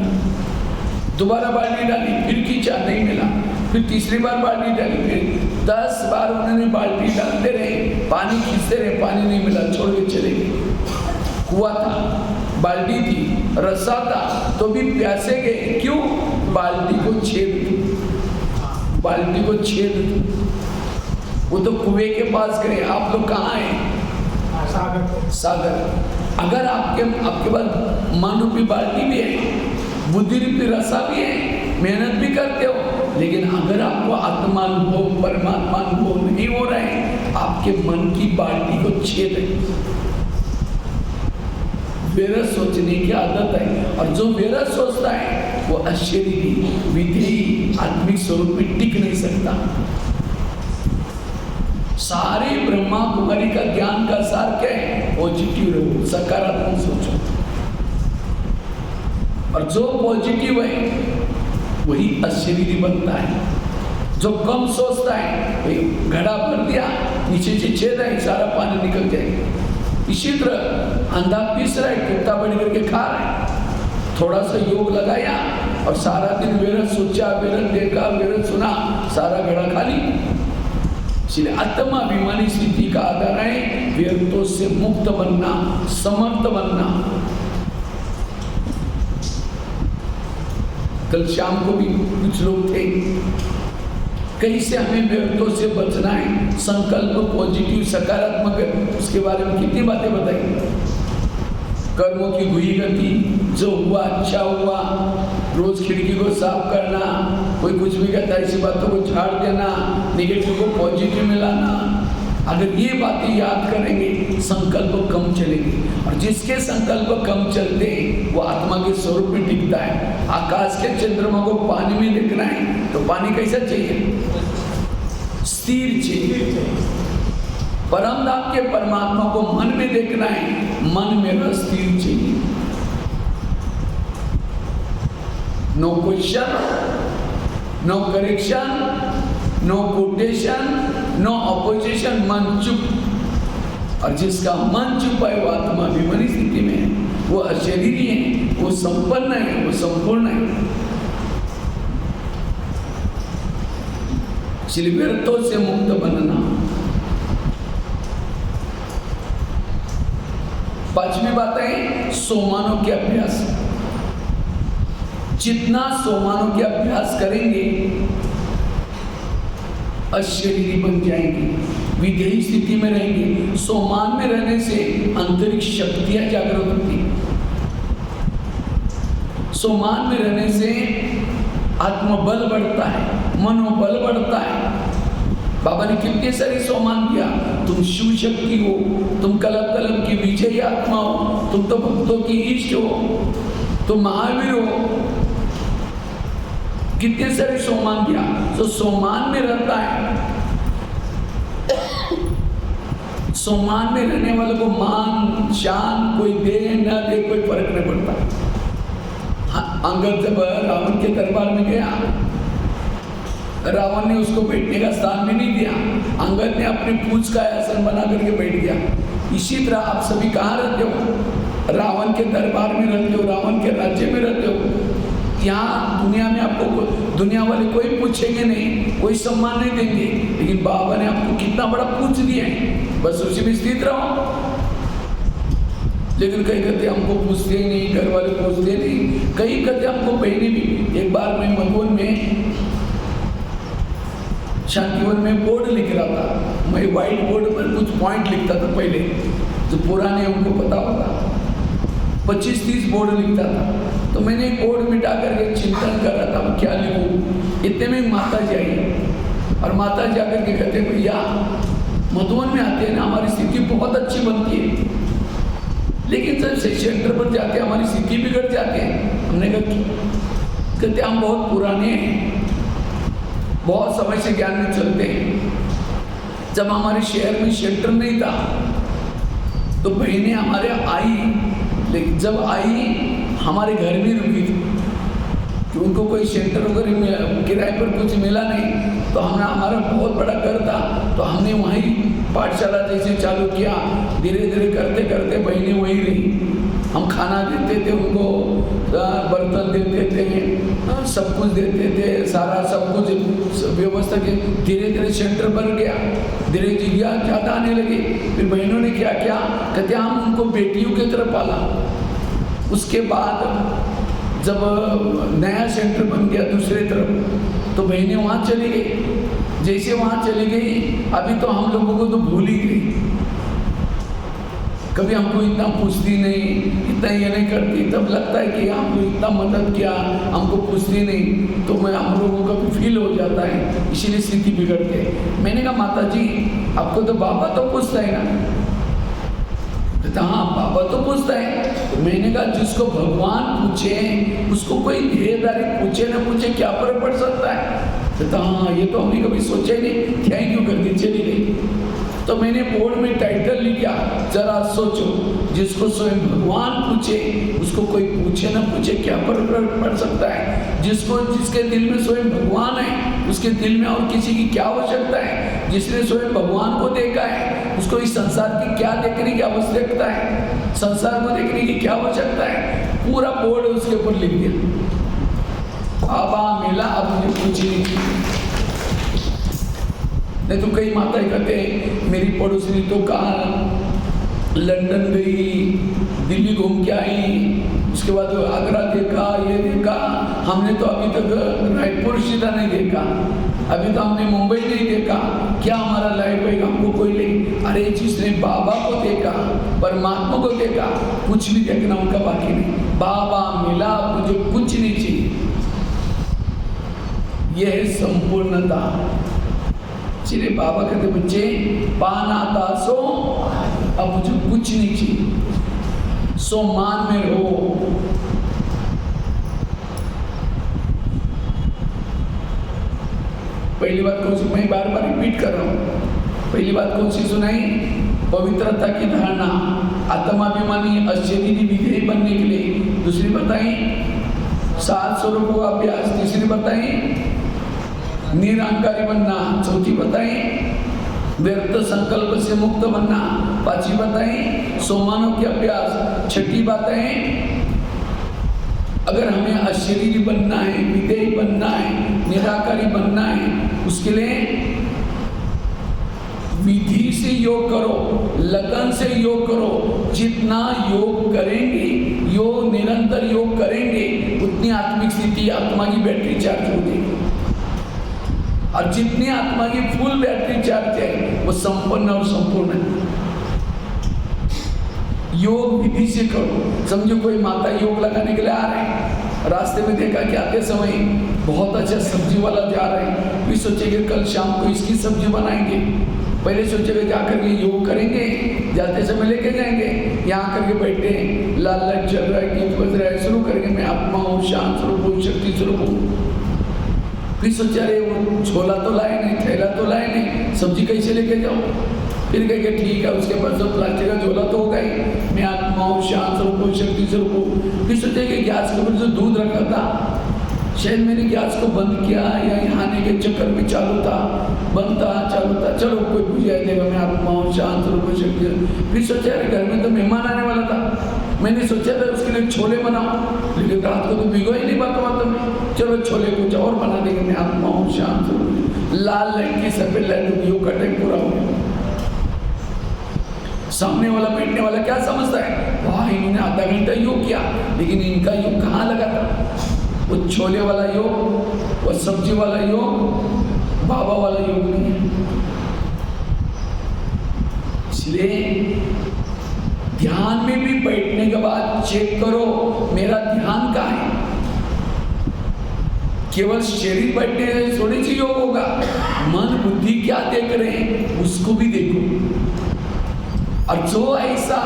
दोबारा बाल्टी डाली, फिर खींचा, नहीं मिला, फिर तीसरी बार बाल्टी डाली, फिर 10 बार उन्होंने बाल्टी डालते रहे, पानी खींचते रहे, पानी नहीं मिला, छोड़ के चले गए। कुआं था, बाल्टी थी, रस्सा था, तो भी प्यासे गए, क्यों? बाल्टी को छेद थी, बाल्टी को छेद थी। वो तो कुएं के पास गए, आप लोग कहाँ हैं? सागर। अगर आपके पास मन रूपी बाल्टी भी है, बुद्धि रूपी रस्सा भी है, मेहनत भी करते हो, लेकिन अगर आपको आत्मानुभव, परमात्मा अनुभव नहीं हो रहा है, आपके मन की बाल्टी को छेद है। व्यर्थ सोचने की आदत है, और जो व्यर्थ सोचता है वो अशरीरी, विधेयी, आत्मिक स्वरूप में टिक नहीं सकता। सारे ब्रह्मा कुमारी का ज्ञान का सार क्या है? पॉजिटिव रहो, सकारात्मक सोचो। और जो पॉजिटिव है वही अशरीरी बनता है। जो कम सोचता है वही घड़ा भर दिया, नीचे से छेद है, सारा पानी निकल जाएगा। इसी तरह अंधा पीस रहा है, कुत्ता बढ़ करके खा रहा है। थोड़ा सा योग लगाया और सारा दिन व्यर्थ सोचा, व्यर्थ देखा, व्यर्थ सुना, सारा घड़ा खाली। इसलिए आत्माभिमानी स्थिति का आधार है व्यर्थों से मुक्त बनना, समर्थ बनना। कल शाम को भी कुछ लोग थे, कैसे हमें व्यर्थों से बचना है, संकल्प पॉजिटिव सकारात्मक है, उसके बारे में कितनी बातें बताई। कर्मों की हुई गति, जो हुआ अच्छा हुआ, रोज खिड़की को साफ करना, कोई कुछ भी कहता है ऐसी बातों को झाड़ देना, नेगेटिव को पॉजिटिव मिलाना। अगर ये बातें याद करेंगे, संकल्प कम चलेंगे। और जिसके संकल्प कम चलते हैं वो आत्मा के स्वरूप में टिकता है। आकाश के चंद्रमा को पानी में देखना है तो पानी कैसा चाहिए? स्थिर चाहिए। परम धाम के परमात्मा को मन में देखना है, मन मेरा स्थिर चाहिए। No question, no correction, no quotation, no opposition, मन चुप। और जिसका मन चुप है वो आत्माभिमानी स्थिति में है, वो अशरीरी है, वो संपन्न है, वो संपूर्ण है। इसलिए व्यर्थों से मुक्त बनना। 5वीं बात है सोमानों के अभ्यास। जितना सोमानों के अभ्यास करेंगे अशरीरी बन जाएंगे, विधेयी स्थिति में रहेंगे। सोमान में रहने से अंतरिक्ष शक्तियां जागृत होती। सोमान में रहने से आत्मबल बढ़ता है, मनोबल बढ़ता है, बाबा ने कितने सारे सम्मान दिया। तुम शिव शक्ति हो, तुम कलप कलप की विजयी आत्मा हो, तुम तो भक्तों की इष्ट हो, तुम महावीर हो, कितने सारे सम्मान दिया। तो सम्मान में रहता है, सम्मान में रहने वालों को मान शान कोई दे न दे कोई फर्क नहीं पड़ता। अंगद जब रावण के दरबार में गया, रावण ने उसको बैठने का स्थान भी नहीं दिया, अंगद ने अपनी पूंछ का आसन बना करके बैठ गया। इसी तरह आप सभी कहाँ रहते हो? रावण के दरबार में रहते हो, रावण के राज्य में रहते हो। यहाँ दुनिया में आपको दुनिया वाले कोई पूछेंगे नहीं, कोई सम्मान नहीं देंगे, लेकिन बाबा ने आपको कितना बड़ा पूछ दिया है, बस उसी में स्थित रहो। लेकिन कई कहते हमको पूछते ही नहीं, घर वाले पूछते नहीं, कई कहते हमको बहने भी। एक बार मैं मधुबन में शांतिवन में बोर्ड लिख रहा था, मैं व्हाइट बोर्ड पर कुछ पॉइंट लिखता था पहले, जो पुराने उनको पता होगा, 25-30 बोर्ड लिखता था। तो मैंने बोर्ड मिटा करके चिंतन कर रहा था क्या लिखूं। इतने में माता जी आई और माता जी आकर के कहते भैया मधुबन में आते हैं ना, हमारी स्थिति बहुत अच्छी बनती है, लेकिन जब सेंटर पर जाके हमारी स्थिति बिगड़ जाती है। हमने कहा कहते हम बहुत पुराने हैं, बहुत समय से ज्ञान में चलते हैं। जब हमारे शहर में शेल्टर नहीं था तो बहनें हमारे आई, लेकिन जब आई हमारे घर में रुकी थी कि उनको कोई शेल्टर वगैरह किराए पर कुछ मिला नहीं। तो हमने हमारा बहुत बड़ा घर था, तो हमने वहीं पाठशाला जैसे चालू किया। धीरे धीरे करते करते बहनें वहीं रही। हम खाना देते थे उनको, बर्तन देते थे, सब कुछ देते थे, सारा सब कुछ व्यवस्था के। धीरे धीरे सेंटर बन गया, धीरे जिज्ञा ज़्यादा आने लगी। फिर बहनों ने क्या किया, कहते हम उनको बेटियों की तरफ पाला। उसके बाद जब नया सेंटर बन गया दूसरे तरफ, तो बहनें वहाँ चली गई। जैसे वहाँ चली गई, अभी तो हम लोगों को तो भूल ही गई, कभी हमको इतना पूछती नहीं, इतना ये नहीं करती। तब लगता है कि हमको इतना मदद किया, हमको पूछती नहीं, तो मैं हम लोगों का भी फील हो जाता है, इसीलिए स्थिति बिगड़ती है। मैंने कहा माता जी आपको तो बाबा तो पूछता है ना? तो हाँ बाबा तो पूछता है। तो मैंने कहा जिसको भगवान पूछे उसको कोई देहधारी पूछे ना पूछे क्या फर्क पड़ सकता है? तो हाँ ये तो हमने कभी सोचा ही नहीं, थैंक यू कर दी, चली गई। तो मैंने बोर्ड में टाइटल लिखा, जरा सोचो जिसको स्वयं भगवान पूछे उसको कोई पूछे ना पूछे क्या फर्क पड़ सकता है? जिसको जिसके दिल में स्वयं भगवान है उसके दिल में और किसी की क्या आवश्यकता है? जिसने स्वयं भगवान को देखा है उसको इस संसार की क्या देखने की आवश्यकता है? संसार को देखने की क्या आवश्यकता है? पूरा बोर्ड उसके ऊपर लिख दिया। बाबा मिला, अब मुझे पूछी नहीं तो कई माताएं कहते मेरी पड़ोसी तो कहा लंदन गई, दिल्ली घूम के आई, उसके बाद आगरा देखा, ये देखा, हमने तो अभी तक रायपुर सीधा नहीं देखा, अभी तो हमने मुंबई नहीं देखा, क्या हमारा लाइफ है? हमको कोई नहीं। अरे जिसने बाबा को देखा, परमात्मा को देखा, कुछ भी देखना उनका बाकी नहीं। बाबा मिला, मुझे कुछ नहीं चाहिए। यह है संपूर्णता। इसलिए बाबा कहते बच्चे पाना था सो, अब मुझे कुछ नहीं चाहिए, सो मान में रहो। पहली बात कौन सी, मैं बार बार रिपीट कर रहा हूं। पहली बात कौन सी सुनाई? पवित्रता की धारणा, आत्माभिमानी अशरीरी विधेय बनने के लिए। दूसरी बताई सात स्वरूपों का अभ्यास। तीसरी बताई निरंकारी बनना। चौथी बताई व्यर्थ संकल्प से मुक्त बनना। पांचवी बताई सोमानों के अभ्यास। छठी बताई अगर हमें अशरीरी बनना है, विधेय बनना है, निराकारी बनना है, उसके लिए विधि से योग करो, लगन से योग करो। जितना योग करेंगे, योग निरंतर योग करेंगे, उतनी आत्मिक स्थिति, आत्मा की बैटरी चार्ज होगी। और जितनी आत्मा की फुल बैटरी चार्ज है वो संपन्न और संपूर्ण है। योग विधि से करो। समझो कोई माता योग लगाने के लिए आ रहे हैं रास्ते में देखा कि आते समय बहुत अच्छा सब्जी वाला जा रहे हैं, फिर सोचेंगे कल शाम को इसकी सब्जी बनाएंगे। पहले सोचेंगे जाकर के योग करेंगे, जाते समय लेके जाएंगे, यहाँ करके बैठे लाल लाइट चल रहा है, गीत बज रहा है, शुरू करेंगे मैं आत्मा हूँ, शांत स्वरूप हूँ, शक्ति स्वरूप हूँ। फिर सोचा अरे वो छोला तो लाए नहीं, थैला तो लाए नहीं, सब्जी कैसे लेके जाओ। फिर कहेंगे ठीक है, उसके पास तो प्लास्टिक का झोला तो होगा ही, मैं आत्मा हूँ, शांत स्वरूप हूँ, शक्ति स्वरूप हूँ। फिर सोचेंगे गैस के ऊपर जो दूध रखा था, शायद मैंने गैस को बंद किया या यहाँ आने के चक्कर में चालू था, बंद था, चालू था, चलो कोई बुझा देगा, मैं आत्मा हूँ, शांत स्वरूप हूँ, शक्ति। फिर सोचा अरे घर में तो मेहमान आने वाला था, मैंने सोचा था उसके लिए छोले बनाओ, लेकिन रात को तो भिगो ही नहीं बात में, चलो छोले कुछ और बना देंगे, मैं आत्मा हूँ, शांत स्वरूप। लाल लाइट की सफेद लाइट योग का टाइम पूरा हो गया। सामने वाला बैठने वाला क्या समझता है, वाह इन्होंने आधा घंटा योग किया, लेकिन इनका योग कहाँ लगा था। वो छोले वाला योग, वो सब्जी वाला योग, बाबा वाला योग नहीं है। इसलिए ध्यान में भी बैठने के बाद चेक करो मेरा ध्यान कहाँ है। केवल शरीर बैठने से थोड़ी सी योग होगा, मन बुद्धि क्या देख रहे हैं उसको भी देखो। और जो ऐसा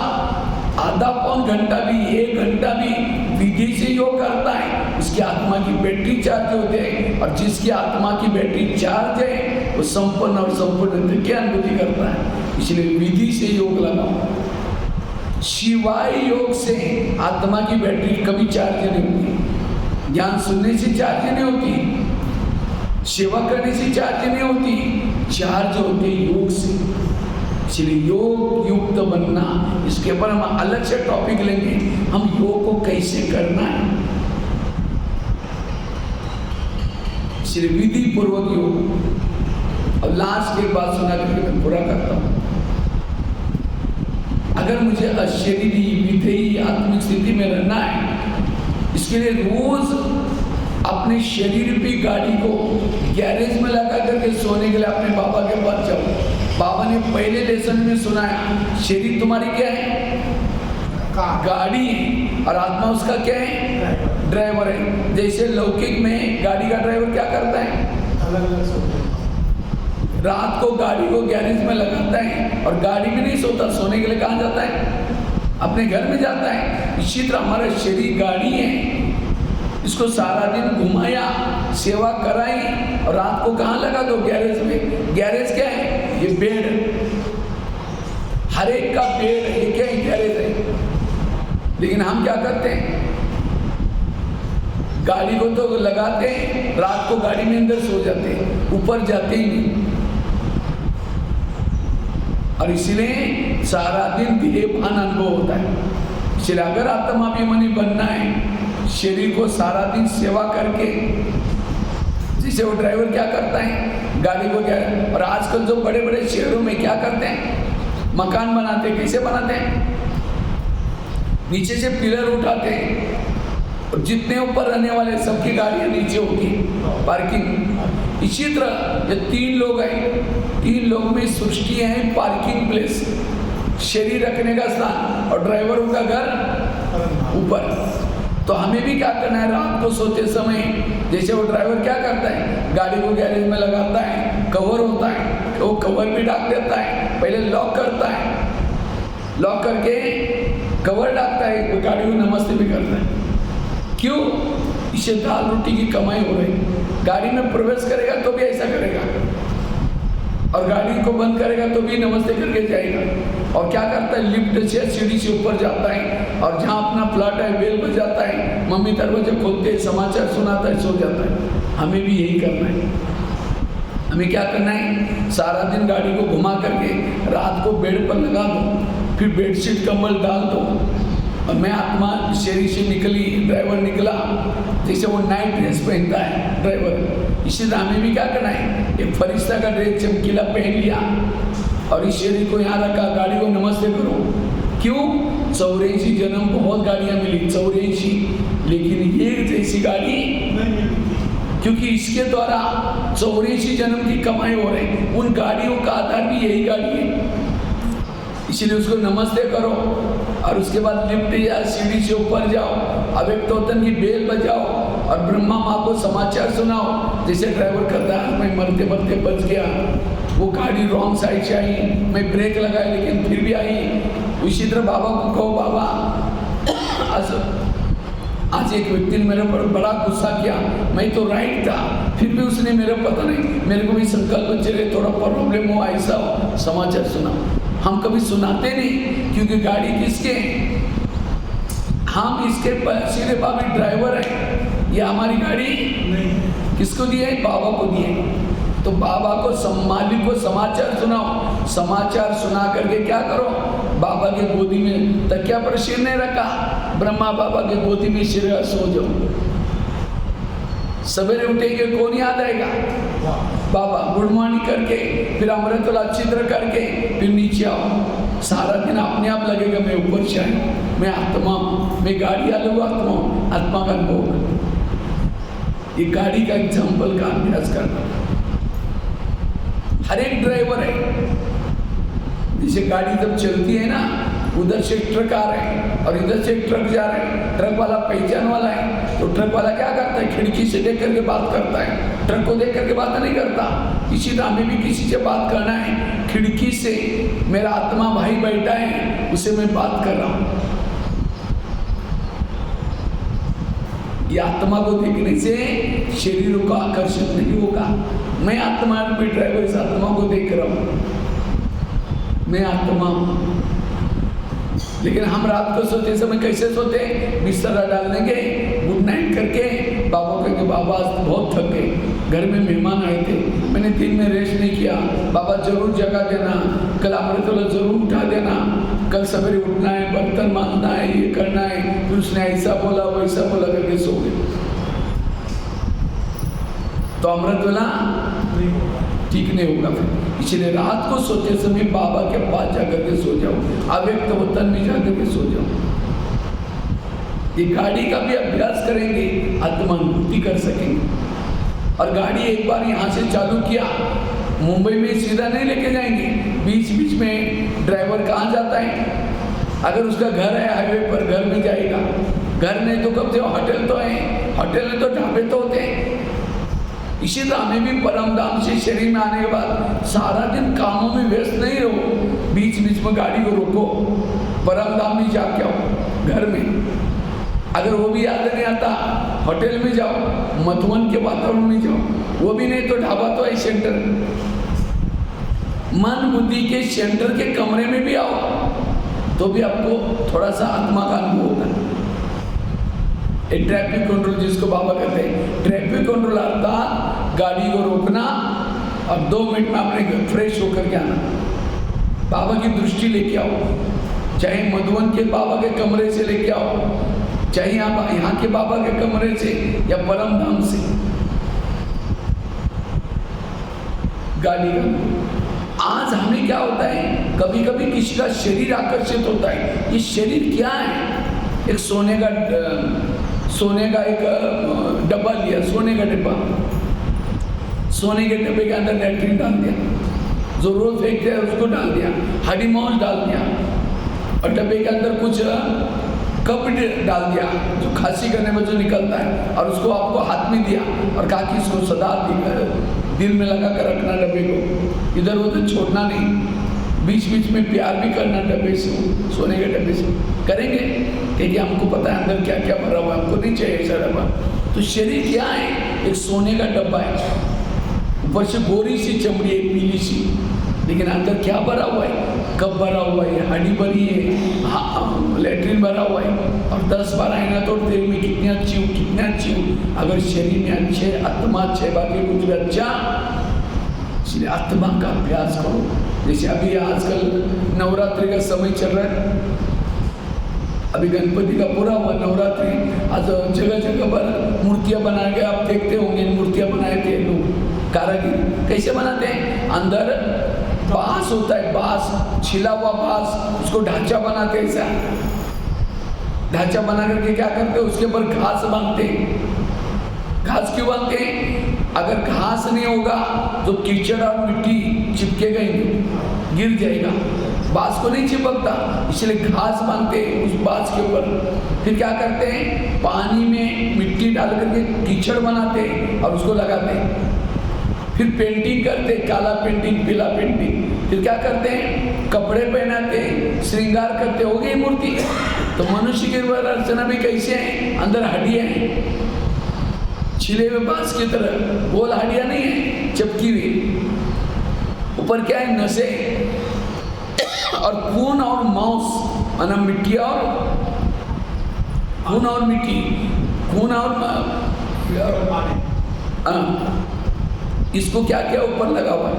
आधा पौन घंटा भी, 1 घंटा भी विधि से योग करता है, उसकी आत्मा की बैटरी चार्ज होते हैं, और जिसकी आत्मा की बैटरी चार्ज है वो संपन्न और संपूर्ण की अनुभूति करता है। इसलिए विधि से योग लगाओ। शिवाय योग से आत्मा की बैटरी कभी चार्ज नहीं होती, ज्ञान सुनने से चार्ज नहीं होती, सेवा करने से चार्ज नहीं होती, चार्ज होती योग से। इसलिए योग युक्त बनना, इसके ऊपर हम अलग से टॉपिक लेंगे, हम योग को कैसे करना है। इसलिए विधि पूर्वक योग। और लास्ट की एक बात सुना करके मैं पूरा करता हूं। अगर मुझे अशरीरी विधेयी आत्मिक स्थिति में रहना है, इसके लिए रोज अपने शरीर की गाड़ी को गैरेज में लगा करके सोने के लिए अपने बाबा के पास जाओ। बाबा ने पहले लेसन में सुनाया, शरीर तुम्हारी क्या है, गाड़ी है, और आत्मा उसका क्या है, ड्राइवर है। जैसे लौकिक में गाड़ी का ड्राइवर क्या करता है, रात को गाड़ी को गैरेज में लगाता है और गाड़ी में नहीं सोता, सोने के लिए कहाँ जाता है, अपने घर में जाता है। इसी तरह हमारा शरीर गाड़ी है, इसको सारा दिन घुमाया, सेवा कराई, और रात को कहाँ लगा दो, गैरेज में। गैरेज क्या है, ये बेड, हर एक का बेड है, ये क्या है, गैरेज है। लेकिन हम क्या करते हैं, गाड़ी को तो लगाते हैं, रात को गाड़ी में अंदर सो जाते हैं, ऊपर जाते ही नहीं। और इसलिए सारा दिन देहभान अनुभव होता है। इसलिए अगर आत्माभिमानी बनना है, शरीर को सारा दिन सेवा करके, जिसे वो ड्राइवर क्या करता है, गाड़ी को क्या। और आजकल जो बड़े बड़े शहरों में क्या करते हैं, मकान बनाते हैं, कैसे बनाते हैं, नीचे से पिलर उठाते हैं, और जितने ऊपर रहने वाले सबकी गाड़ियां नीचे होगी, पार्किंग। इसी तरह ये 3 लोग हैं, 3 लोग में सृष्टि है पार्किंग प्लेस, शरीर रखने का स्थान, और ड्राइवरों का घर ऊपर। तो हमें भी क्या करना है, रात को सोते समय जैसे वो ड्राइवर क्या करता है, गाड़ी को गैरेज में लगाता है, कवर होता है, वो कवर भी ढक देता है, पहले लॉक करता है, लॉक करके कवर डालता है, गाड़ी को नमस्ते भी करता है। क्यों, इससे दाल रोटी की कमाई हो रही। गाड़ी में प्रवेश करेगा तो भी ऐसा करेगा, और गाड़ी को बंद करेगा तो भी नमस्ते करके जाएगा। और क्या करता है, लिफ्ट से सीढ़ी से ऊपर जाता है, और जहाँ अपना फ्लैट है बेल बज जाता है, मम्मी दरवाजे खोलते, समाचार सुनाता है, सो जाता है। हमें भी यही करना है। हमें क्या करना है, सारा दिन गाड़ी को घुमा करके रात को बेड पर लगा दो, फिर बेडशीट कंबल डाल दो, और मैं आत्मा शरीर से निकली, ड्राइवर निकला, जैसे वो नाइट ड्रेस पहनता है ड्राइवर, इसी तरह हमें भी क्या करना है, एक फरिश्ता का ड्रेस चमकीला पहन लिया, और इस शरीर को यहाँ रखा, गाड़ी को नमस्ते करो। क्यों, 84 जन्म बहुत गाड़ियाँ मिली, 84, लेकिन ये जैसी गाड़ी नहीं, क्योंकि इसके द्वारा 84 जन्म की कमाई हो रही। उन गाड़ियों का आधार भी यही गाड़ी है। इसलिए उसको नमस्ते करो और उसके बाद लिफ्ट या सीढ़ी से ऊपर जाओ, अवेक तोतन की बेल बजाओ और ब्रह्मा माँ को समाचार सुनाओ। जैसे ड्राइवर करता है, मैं मरते मरते बच गया, वो गाड़ी रॉन्ग साइड से आई, मैं ब्रेक लगाया लेकिन फिर भी आई। उसी तरह बाबा को कहो, बाबा आज एक व्यक्ति ने मेरे पर बड़ा गुस्सा किया, मैं तो राइट था, फिर भी उसने मेरे पता नहीं, मेरे को भी संकल्प चले थोड़ा प्रॉब्लम हो, ऐसा हो, समाचार सुना। हम कभी सुनाते नहीं, क्योंकि गाड़ी किसके, हम इसके सीधे बाबा ड्राइवर है, ये हमारी गाड़ी नहीं। किसको दिए? बाबा को दिए। तो बाबा को मालिक को समाचार सुनाओ। समाचार सुना करके क्या करो, बाबा के गोदी में तकिया पर सिर नहीं रखा, ब्रह्मा बाबा के गोदी में सिर सो जाओ। सवेरे उठेंगे कौन याद आएगा? बाबा। गुड मॉर्निंग करके फिर अमृत वाला अच्छी तरह करके फिर नीचे आओ। सारा दिन अपने आप लगेगा मैं ऊपर से आया, मैं आत्मा हूँ, मैं गाड़ी अलग आत्मा हूँ, आत्मा का अनुभव। ये गाड़ी का एग्जाम्पल का अभ्यास करना। हर एक ड्राइवर है, जैसे गाड़ी जब चलती है ना, उधर से ट्रक आ रहे हैं और इधर से ट्रक जा रहे हैं, ट्रक वाला पहचान वाला है, तो ट्रक वाला क्या करता है? खिड़की से देख करके बात करता है, ट्रक को देख करके बात नहीं करता। इसी तरह हमें भी किसी से बात करना है, खिड़की से मेरा आत्मा भाई बैठा है, उसे मैं बात कर रहा हूँ। ये आत्मा को देखने से शरीर को आकर्षित नहीं होगा। मैं आत्मा में ड्राइवर इस आत्मा को देख रहा हूँ, मैं आत्मा हूँ। लेकिन हम रात को सोते समय कैसे सोते? बिस्तर डाल देंगे, गुड नाइट करके बाबा कहेंगे बाबा आज बहुत थक गए, घर में मेहमान आए थे, मैंने दिन में रेस्ट नहीं किया, बाबा जरूर जगा देना, कल अमृत वाला जरूर उठा देना, कल सवेरे उठना है, बर्तन मांजना है, ये करना है। फिर उसने ऐसा बोला वैसा बोला करके सो गए। तो अमृत वाला ठीक नहीं होगा। फिर इसलिए रात को सोते समय बाबा के पास जाकर के सो जाओ, अव्यक्त वतन में जाकर के सो जाओ। ये गाड़ी का भी अभ्यास करेंगे, आत्मानुभूति कर सकेंगे। और गाड़ी एक बार यहाँ से चालू किया, मुंबई में सीधा नहीं लेके जाएंगे, बीच बीच में ड्राइवर कहाँ जाता है? अगर उसका घर है हाईवे पर, घर में जाएगा, घर नहीं तो कब से होटल तो है, होटल में तो ढाबे तो होते हैं। इसी तरह हमें भी परम धाम से शरीर में आने के बाद सारा दिन कामों में व्यस्त नहीं रहो, बीच बीच में गाड़ी को रोको, परम धाम में जाके आओ। घर में अगर वो भी याद नहीं आता, होटल में जाओ, मधुवन के वातावरण में जाओ, वो भी नहीं तो ढाबा तो है सेंटर, मन बुद्धि के सेंटर के कमरे में भी आओ, तो भी आपको थोड़ा सा आत्मा का अनुभव होगा। ट्रैफिक कंट्रोल जिसको बाबा कहते हैं, ट्रैफिक कंट्रोल अर्थात गाड़ी को रोकना और 2 मिनट में अपने फ्रेश होकर के आना। बाबा की दृष्टि लेके आओ, चाहे मधुवन के बाबा के कमरे से लेके आओ, चाहे यहाँ के बाबा के कमरे से या परम धाम से। गाड़ी का आज हमें क्या होता है, कभी कभी किसी का शरीर आकर्षित होता है। ये शरीर क्या है? एक सोने का एक डब्बा लिया, सोने का डिब्बा, सोने के डब्बे के अंदर लैट्रिन डाल दिया, जो रोज फेंकते हैं उसको डाल दिया, हडीमॉल डाल दिया, और डब्बे के अंदर कुछ कप डाल दिया जो खांसी करने में जो निकलता है, और उसको आपको हाथ में दिया और कहा कि इसको सदा दिल में लगा कर रखना, डब्बे को इधर उधर छोड़ना नहीं, बीच बीच में प्यार भी करना डब्बे से, सोने के डब्बे से करेंगे, क्योंकि हमको पता है अंदर क्या क्या भरा हुआ, हमको नहीं चाहिए ऐसा डब्बा। तो शरीर क्या है? एक सोने का डब्बा है, ऊपर से गोरी सी चमड़ी है, पीली सी, लेकिन अंदर क्या भरा हुआ है? कब भरा हुआ है, हड्डी भरी है, लैट्रिन भरा हुआ है, और 10-12 आईना तोड़ते हुए कितनी अच्छी हूँ, कितनी अच्छी हूँ। अगर शरीर में अच्छे, आत्मा अच्छे, बाकी कुछ भी अच्छा, इसलिए आत्मा का अभ्यास करो। जैसे अभी आजकल नवरात्रि का समय चल रहा है, अभी गणपति का पूरा हुआ नवरात्रि, आज जगह जगह पर मूर्तियां बनाए गए, आप देखते होंगे मूर्तियां बनाए थे लोग, कारीगर कैसे बनाते हैं? अंदर बांस होता है, बांस, छिला हुआ बांस, उसको ढांचा बनाते हैं, ऐसा ढांचा बना करके क्या करते हैं? उसके ऊपर घास बांधते हैं। घास क्यों बांधते हैं? अगर घास नहीं होगा तो कीचड़ और मिट्टी चिपकेगा ही नहीं, गिर जाएगा। बांस को नहीं चिपकता, इसलिए घास बांधते हैं उस बांस के ऊपर। फिर क्या करते हैं, पानी में मिट्टी डाल करके कीचड़ बनाते हैं और उसको लगाते हैं। फिर पेंटिंग करते, काला पेंटिंग, पीला पेंटिंग। फिर क्या करते हैं, कपड़े पहनाते, श्रृंगार करते, हो गई मूर्ति। तो मनुष्य की अर्चना भी कैसे है, अंदर हड्डियां हैं, छिले हुए बांस की तरह, गोल हड्डियां नहीं है, चिपकी हुई। ऊपर क्या है, नसें और खून और मांस, माना मिट्टी और खून और मिट्टी, खून और इसको क्या क्या ऊपर लगा हुआ है।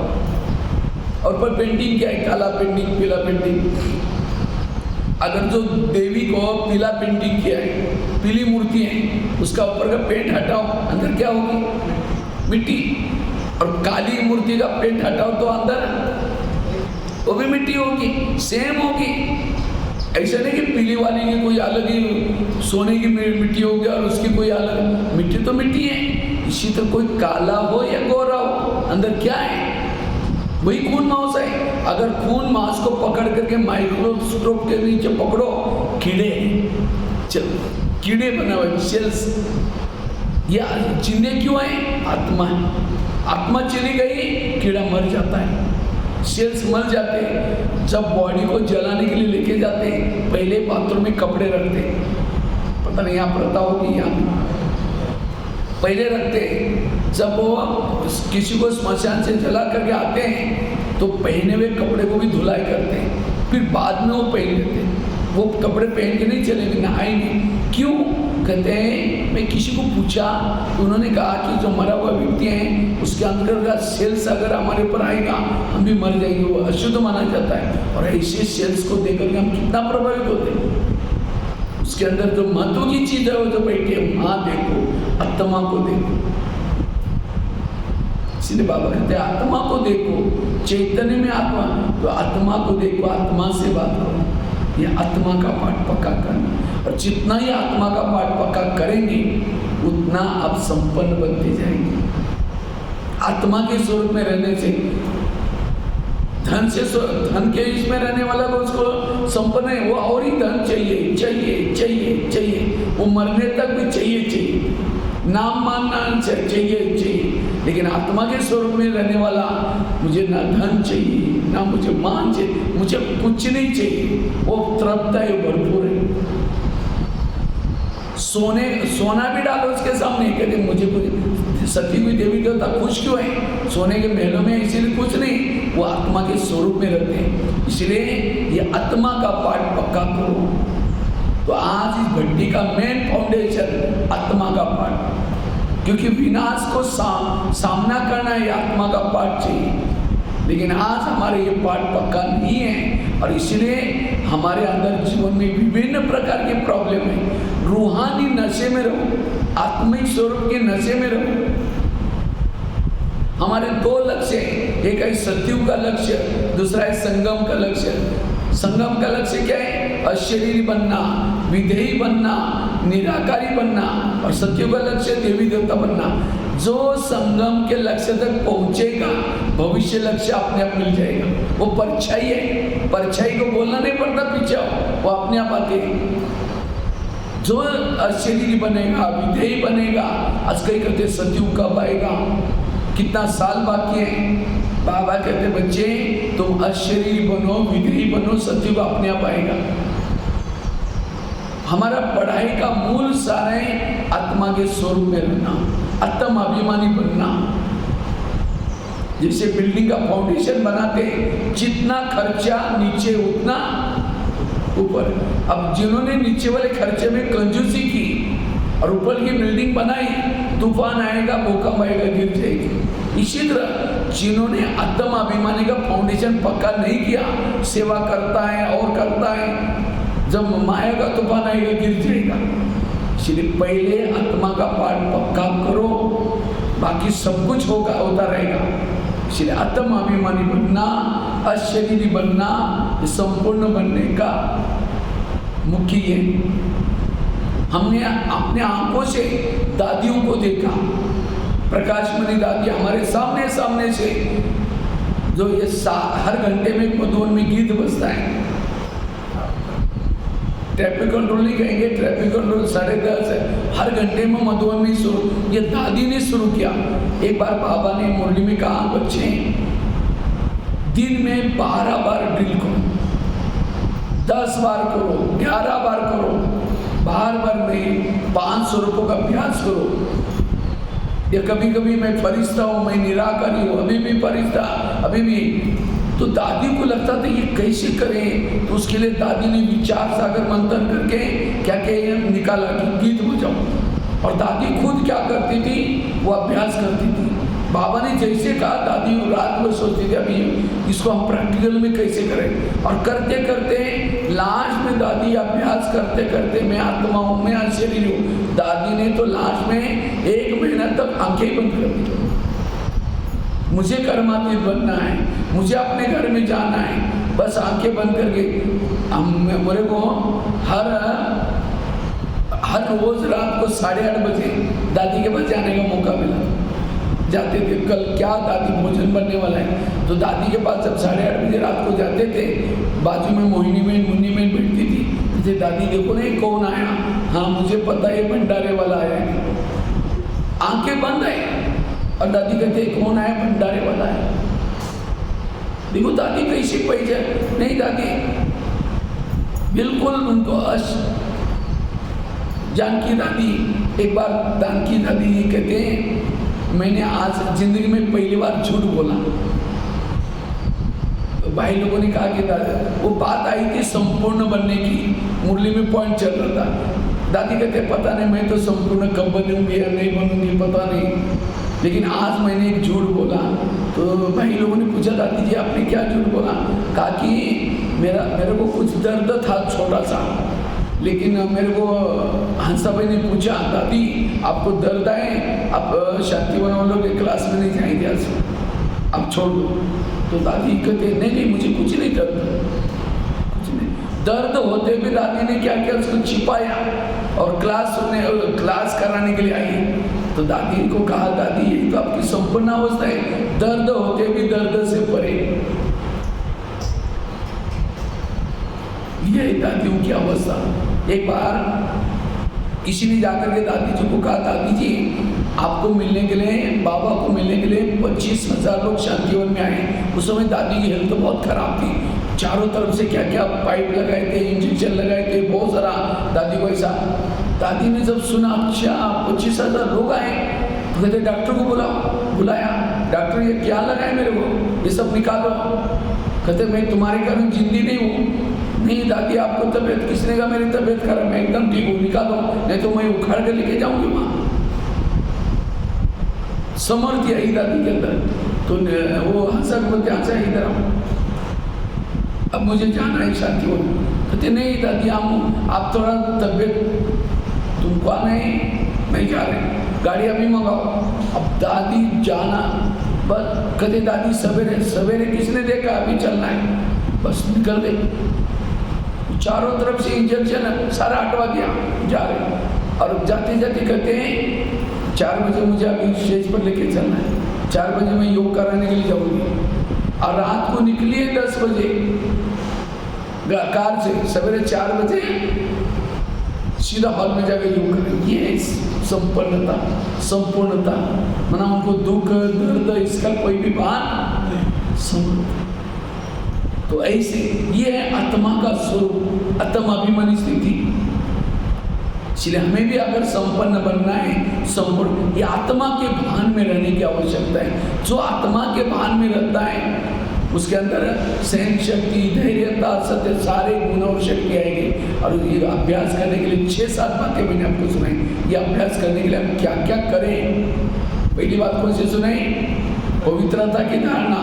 और ऊपर पेंटिंग क्या है, काला पेंटिंग, पीला पेंटिंग। अगर जो देवी को पीला पेंटिंग किया है, पीली मूर्ति है, उसका ऊपर का पेंट हटाओ, अंदर क्या होगी, मिट्टी। और काली मूर्ति का पेंट हटाओ तो अंदर वो भी मिट्टी होगी, सेम होगी। ऐसा नहीं कि पीली वाली की कोई अलग ही सोने की मिट्टी होगी और उसकी कोई अलग, मिट्टी तो मिट्टी है। इसी तरह कोई काला हो या गोरा हो, अंदर क्या है, वही खून मांस है। अगर खून मांस को पकड़ करके माइक्रोस्कोप के नीचे पकड़ो, कीड़े, चलो कीड़े बना हुए, सेल्स। या जिंदे क्यों है, आत्मा है। आत्मा चली गई, कीड़ा मर जाता है, सेल्स मर जाते हैं। जब बॉडी को जलाने के लिए लेके जाते हैं, पहले बाथरूम में कपड़े रखते हैं, पता नहीं यहाँ प्रथा होगी, यहाँ पहले रखते हैं। जब वो किसी को स्मशान से जला करके आते हैं तो पहने हुए कपड़े को भी धुलाई करते हैं, फिर बाद में वो पहन लेते हैं। वो कपड़े पहन के नहीं चलेंगे, नहाएंगे। क्यों? कहते हैं, मैं किसी को पूछा तो उन्होंने कहा कि जो मरा हुआ व्यक्ति है उसके अंदर का सेल्स अगर हमारे ऊपर आएगा हम भी मर जाएंगे, वो अशुद्ध माना जाता है। और ऐसे सेल्स को देख करके हम कितना प्रभावित होते हैं। उसके अंदर जो महत्व की चीज है वो जो बैठी है, माँ देखो, आत्मा को देखो। इसलिए बाबा कहते हैं आत्मा को देखो, चैतन्य में आत्मा, तो आत्मा को देखो, आत्मा से बात करो। ये आत्मा का पाठ पक्का करना, और जितना ही आत्मा का पाठ पक्का करेंगे उतना आप संपन्न बनते जाएंगे। आत्मा के स्वरूप में रहने से, धन से, धन के इसमें रहने वाला को उसको संपन्न है, वो और ही धन चाहिए चाहिए चाहिए चाहिए, वो मरने तक भी चाहिए चाहिए, नाम मानना चाहिए चाहिए। लेकिन आत्मा के स्वरूप में रहने वाला, मुझे ना धन चाहिए, ना मुझे मान चाहिए, मुझे कुछ नहीं चाहिए, वो तृप्त है, भरपूर है। सोना भी डालो उसके सामने, कहते मुझे कुछ, सती हुई देवी देवता खुश क्यों है, सोने के महलों में, इसीलिए कुछ नहीं, वो आत्मा के स्वरूप में रहते हैं। इसलिए ये आत्मा का पाठ पक्का करो। तो आज इस भट्टी का मेन फाउंडेशन आत्मा का पाठ, क्योंकि विनाश को सामना करना है, आत्मा का पाठ चाहिए। लेकिन आज हमारे ये पाठ पक्का नहीं है, और इसलिए हमारे अंदर जीवन में विभिन्न प्रकार के प्रॉब्लम है। रूहानी नशे में रहो, आत्मिक स्वरूप के नशे में रहो। हमारे दो लक्ष्य हैं, एक है सत्युग का लक्ष्य, दूसरा है संगम का लक्ष्य। संगम का लक्ष्य क्या है, अशरीरी बनना, विधेयी बनना, निराकारी बनना, और सत्युग का लक्ष्य देवी देवता बनना। जो संगम के लक्ष्य तक पहुंचेगा, भविष्य लक्ष्य अपने आप मिल जाएगा। वो परछाई है, परछाई को बोलना नहीं पड़ता पीछे, वो अपने आप आती है। जो अशरीरी बनेगा, विधेयी बनेगा, आज कई कहते सत्युग कब आएगा, कितना साल बाकी है। बाबा कहते बच्चे तुम अशरीरी बनो, विधेयी बनो, सत्युग अपने आप आएगा। हमारा पढ़ाई का मूल सारा है आत्मा के स्वरूप में रहना, आत्म अभिमानी बनना। जैसे बिल्डिंग का फाउंडेशन बनाते, जितना खर्चा नीचे उतना ऊपर। अब जिन्होंने नीचे वाले खर्चे में कंजूसी की और ऊपर की बिल्डिंग बनाई, तूफान आएगा, भूकंप आएगा, गिर जाएगी। इसी तरह जिन्होंने आत्म अभिमानी का फाउंडेशन पक्का नहीं किया, सेवा करता है और करता है, जब माया का तूफान आएगा गिर जाएगा। इसलिए पहले आत्मा का पाठ पक्का करो, बाकी सब कुछ होता रहेगा। इसलिए आत्म अभिमानी बनना, अशरीरी बनना, संपूर्ण बनने का मुख्य है। हमने अपने आंखों से दादियों को देखा, प्रकाशमणि दादी हमारे सामने सामने से जो ये हर घंटे में मधुवन में गीत बजता है। ट्रैफिक कंट्रोल नहीं कहेंगे, ट्रैफिक कंट्रोल 10:30 है, हर घंटे में मधुवन में शुरू, ये दादी ने शुरू किया। एक बार बाबा ने मुरली में कहा, बच्चे दिन में 12 बार ड्रिल करो, 10 बार करो, 11 बार करो, बार बार नहीं 500 रुपये का अभ्यास करो। या कभी कभी मैं फरिश्ता हूँ, मैं निराकारी हूँ, अभी भी फरिश्ता, अभी भी। तो दादी को लगता था ये कैसे करें, तो उसके लिए दादी ने विचार सागर मंथन करके क्या क्या निकाला कि गीत बजाओ। और दादी खुद क्या करती थी, वो अभ्यास करती थी। बाबा ने जैसे कहा, दादी रात में सोचती थी अभी इसको हम प्रैक्टिकल में कैसे करें। और करते करते लास्ट में दादी अभ्यास करते करते, मैं आत्मा हूँ, मैं शरीर हूँ, दादी ने तो लास्ट में 1 महीना तक आंखें बंद कर दी। मुझे कर्मातीत बनना है, मुझे अपने घर में जाना है, बस आंखें बंद करके मेरे को हर रोज रात को 8:30 बजे दादी के पास जाने का मौका मिला। जाते थे, कल क्या दादी भोजन बनने वाला है, तो दादी के पास जब 8:30 बजे रात को जाते थे, बाजू में मोहिनी बहन मुन्नी बहन बैठती थी। जैसे दादी देखो ना कौन आया, हाँ मुझे पता है भंडारे वाला आया है। आंखें बंद है और दादी कहते कौन आया, भंडारे वाला है। देखो दादी कैसी पहचान, नहीं दादी बिल्कुल उनको जानकी दादी, एक बार जानकी दादी ये कहते हैं, मैंने आज जिंदगी में पहली बार झूठ बोला। तो भाई लोगों ने कहा कि दादा, वो बात आई थी संपूर्ण बनने की, मुरली में पॉइंट चल रहा था। दादी कहते पता नहीं मैं तो संपूर्ण कब बनूंगी या नहीं बनूंगी पता नहीं, लेकिन आज मैंने एक झूठ बोला। तो भाई लोगों ने पूछा दादी जी आपने क्या झूठ बोला? कहा कि मेरे को कुछ दर्द था छोटा सा, लेकिन मेरे को हंसा भाई ने पूछा दादी आपको दर्द है, आप शांतिवन वालों के क्लास में नहीं जाएंगे आज, आप छोड़ दो। तो दादी कहते नहीं मुझे कुछ नहीं दर्द, कुछ नहीं। दर्द होते भी दादी ने क्या किया, उसको छिपाया और क्लास कराने के लिए आई। तो दादी को कहा दादी यही तो आपकी संपूर्ण अवस्था है, दर्द होते भी दर्द से परे। यही दादियों की अवस्था। एक बार किसी ने जाकर के दादी जी को कहा दादी जी आपको मिलने के लिए, बाबा को मिलने के लिए 25,000 लोग शांतिवन में आए। उस समय दादी की हेल्थ बहुत खराब थी, चारों तरफ से क्या क्या पाइप लगाए थे, इंजेक्शन लगाए थे, बहुत सारा दादी को ऐसा। दादी ने जब सुना अच्छा 25,000 लोग आए, तो कहते डॉक्टर को बुलाया, डॉक्टर ये क्या लगा है मेरे को, ये सब निकालो। कहते मैं तुम्हारे कारण जिंदी नहीं हूँ। नहीं दादी आपको तबीयत, किसने कहा मेरी तबीयत खराब, मैं एकदम ठीक हूँ, निकालो, नहीं तो मैं उखाड़ कर लेके जाऊंगी वहाँ। समर्थ आई दादी के अंदर। तो वो हंसा बोलते हंसा इधर आओ, अब मुझे जाना है शांतिवन। कहते नहीं दादी आप थोड़ा तबीयत तुमको आना है, नहीं जा रहे, गाड़ी अभी मंगाओ। अब दादी जाना बस, कहते दादी सवेरे सवेरे किसने देखा, अभी चलना है, बस निकल गई। चारों तरफ से इंजेक्शन सारा हटवा दिया, जा रहे। और जाते जाते कहते हैं 4 बजे मुझे अभी स्टेज पर लेके चलना है, 4 बजे मैं योग कराने के लिए जाऊंगी। और रात को निकली है 10 बजे कार से, सवेरे 4 बजे सीधा हॉल में जाकर योग करें। ये संपूर्णता मना उनको दुख दर्द इसका कोई भी बात नहीं। तो ऐसे ये है आत्मा का स्वरूप, आत्म अभिमानी स्थिति। इसलिए हमें भी अगर संपन्न बनना है, संपूर्ण, ये आत्मा के भान में रहने की आवश्यकता है। जो आत्मा के भान में रहता है उसके अंदर सहन शक्ति, धैर्यता, सत्य, सारे गुण और शक्ति आएंगे। और ये अभ्यास करने के लिए 6-7 बातें मैंने आपको सुनाई। ये अभ्यास करने के लिए हम क्या क्या करें? पहली बात कौन सी सुनाई? पवित्रता की धारणा।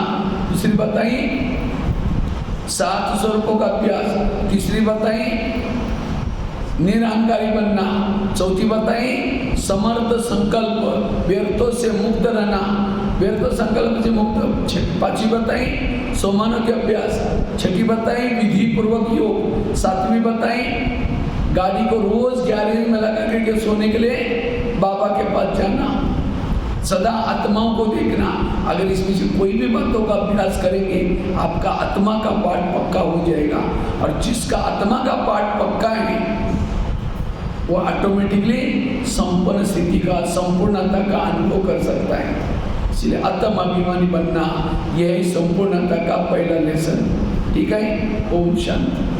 दूसरी बताई 7 स्वरूपों का अभ्यास। तीसरी बताई निरहंकारी बनना। चौथी बताई समर्थ संकल्प, व्यर्थों से मुक्त रहना, व्यर्थ संकल्प से मुक्त। 5वीं बताई सोमानों के अभ्यास। 6ठी बताई विधि पूर्वक योग। 7वीं बताई गाड़ी को रोज गैरेज में लगा करके सोने के लिए बाबा के पास जाना। सदा आत्माओं को देखना। अगर इसमें से कोई भी बातों का अभ्यास करेंगे आपका आत्मा का पाठ पक्का हो जाएगा। और जिसका आत्मा का पाठ पक्का है वो ऑटोमेटिकली संपन्न स्थिति का, संपूर्णता का अनुभव कर सकता है। इसलिए आत्म अभिमानी बनना यह संपूर्णता का पहला लेसन। ठीक है। ओम शांति।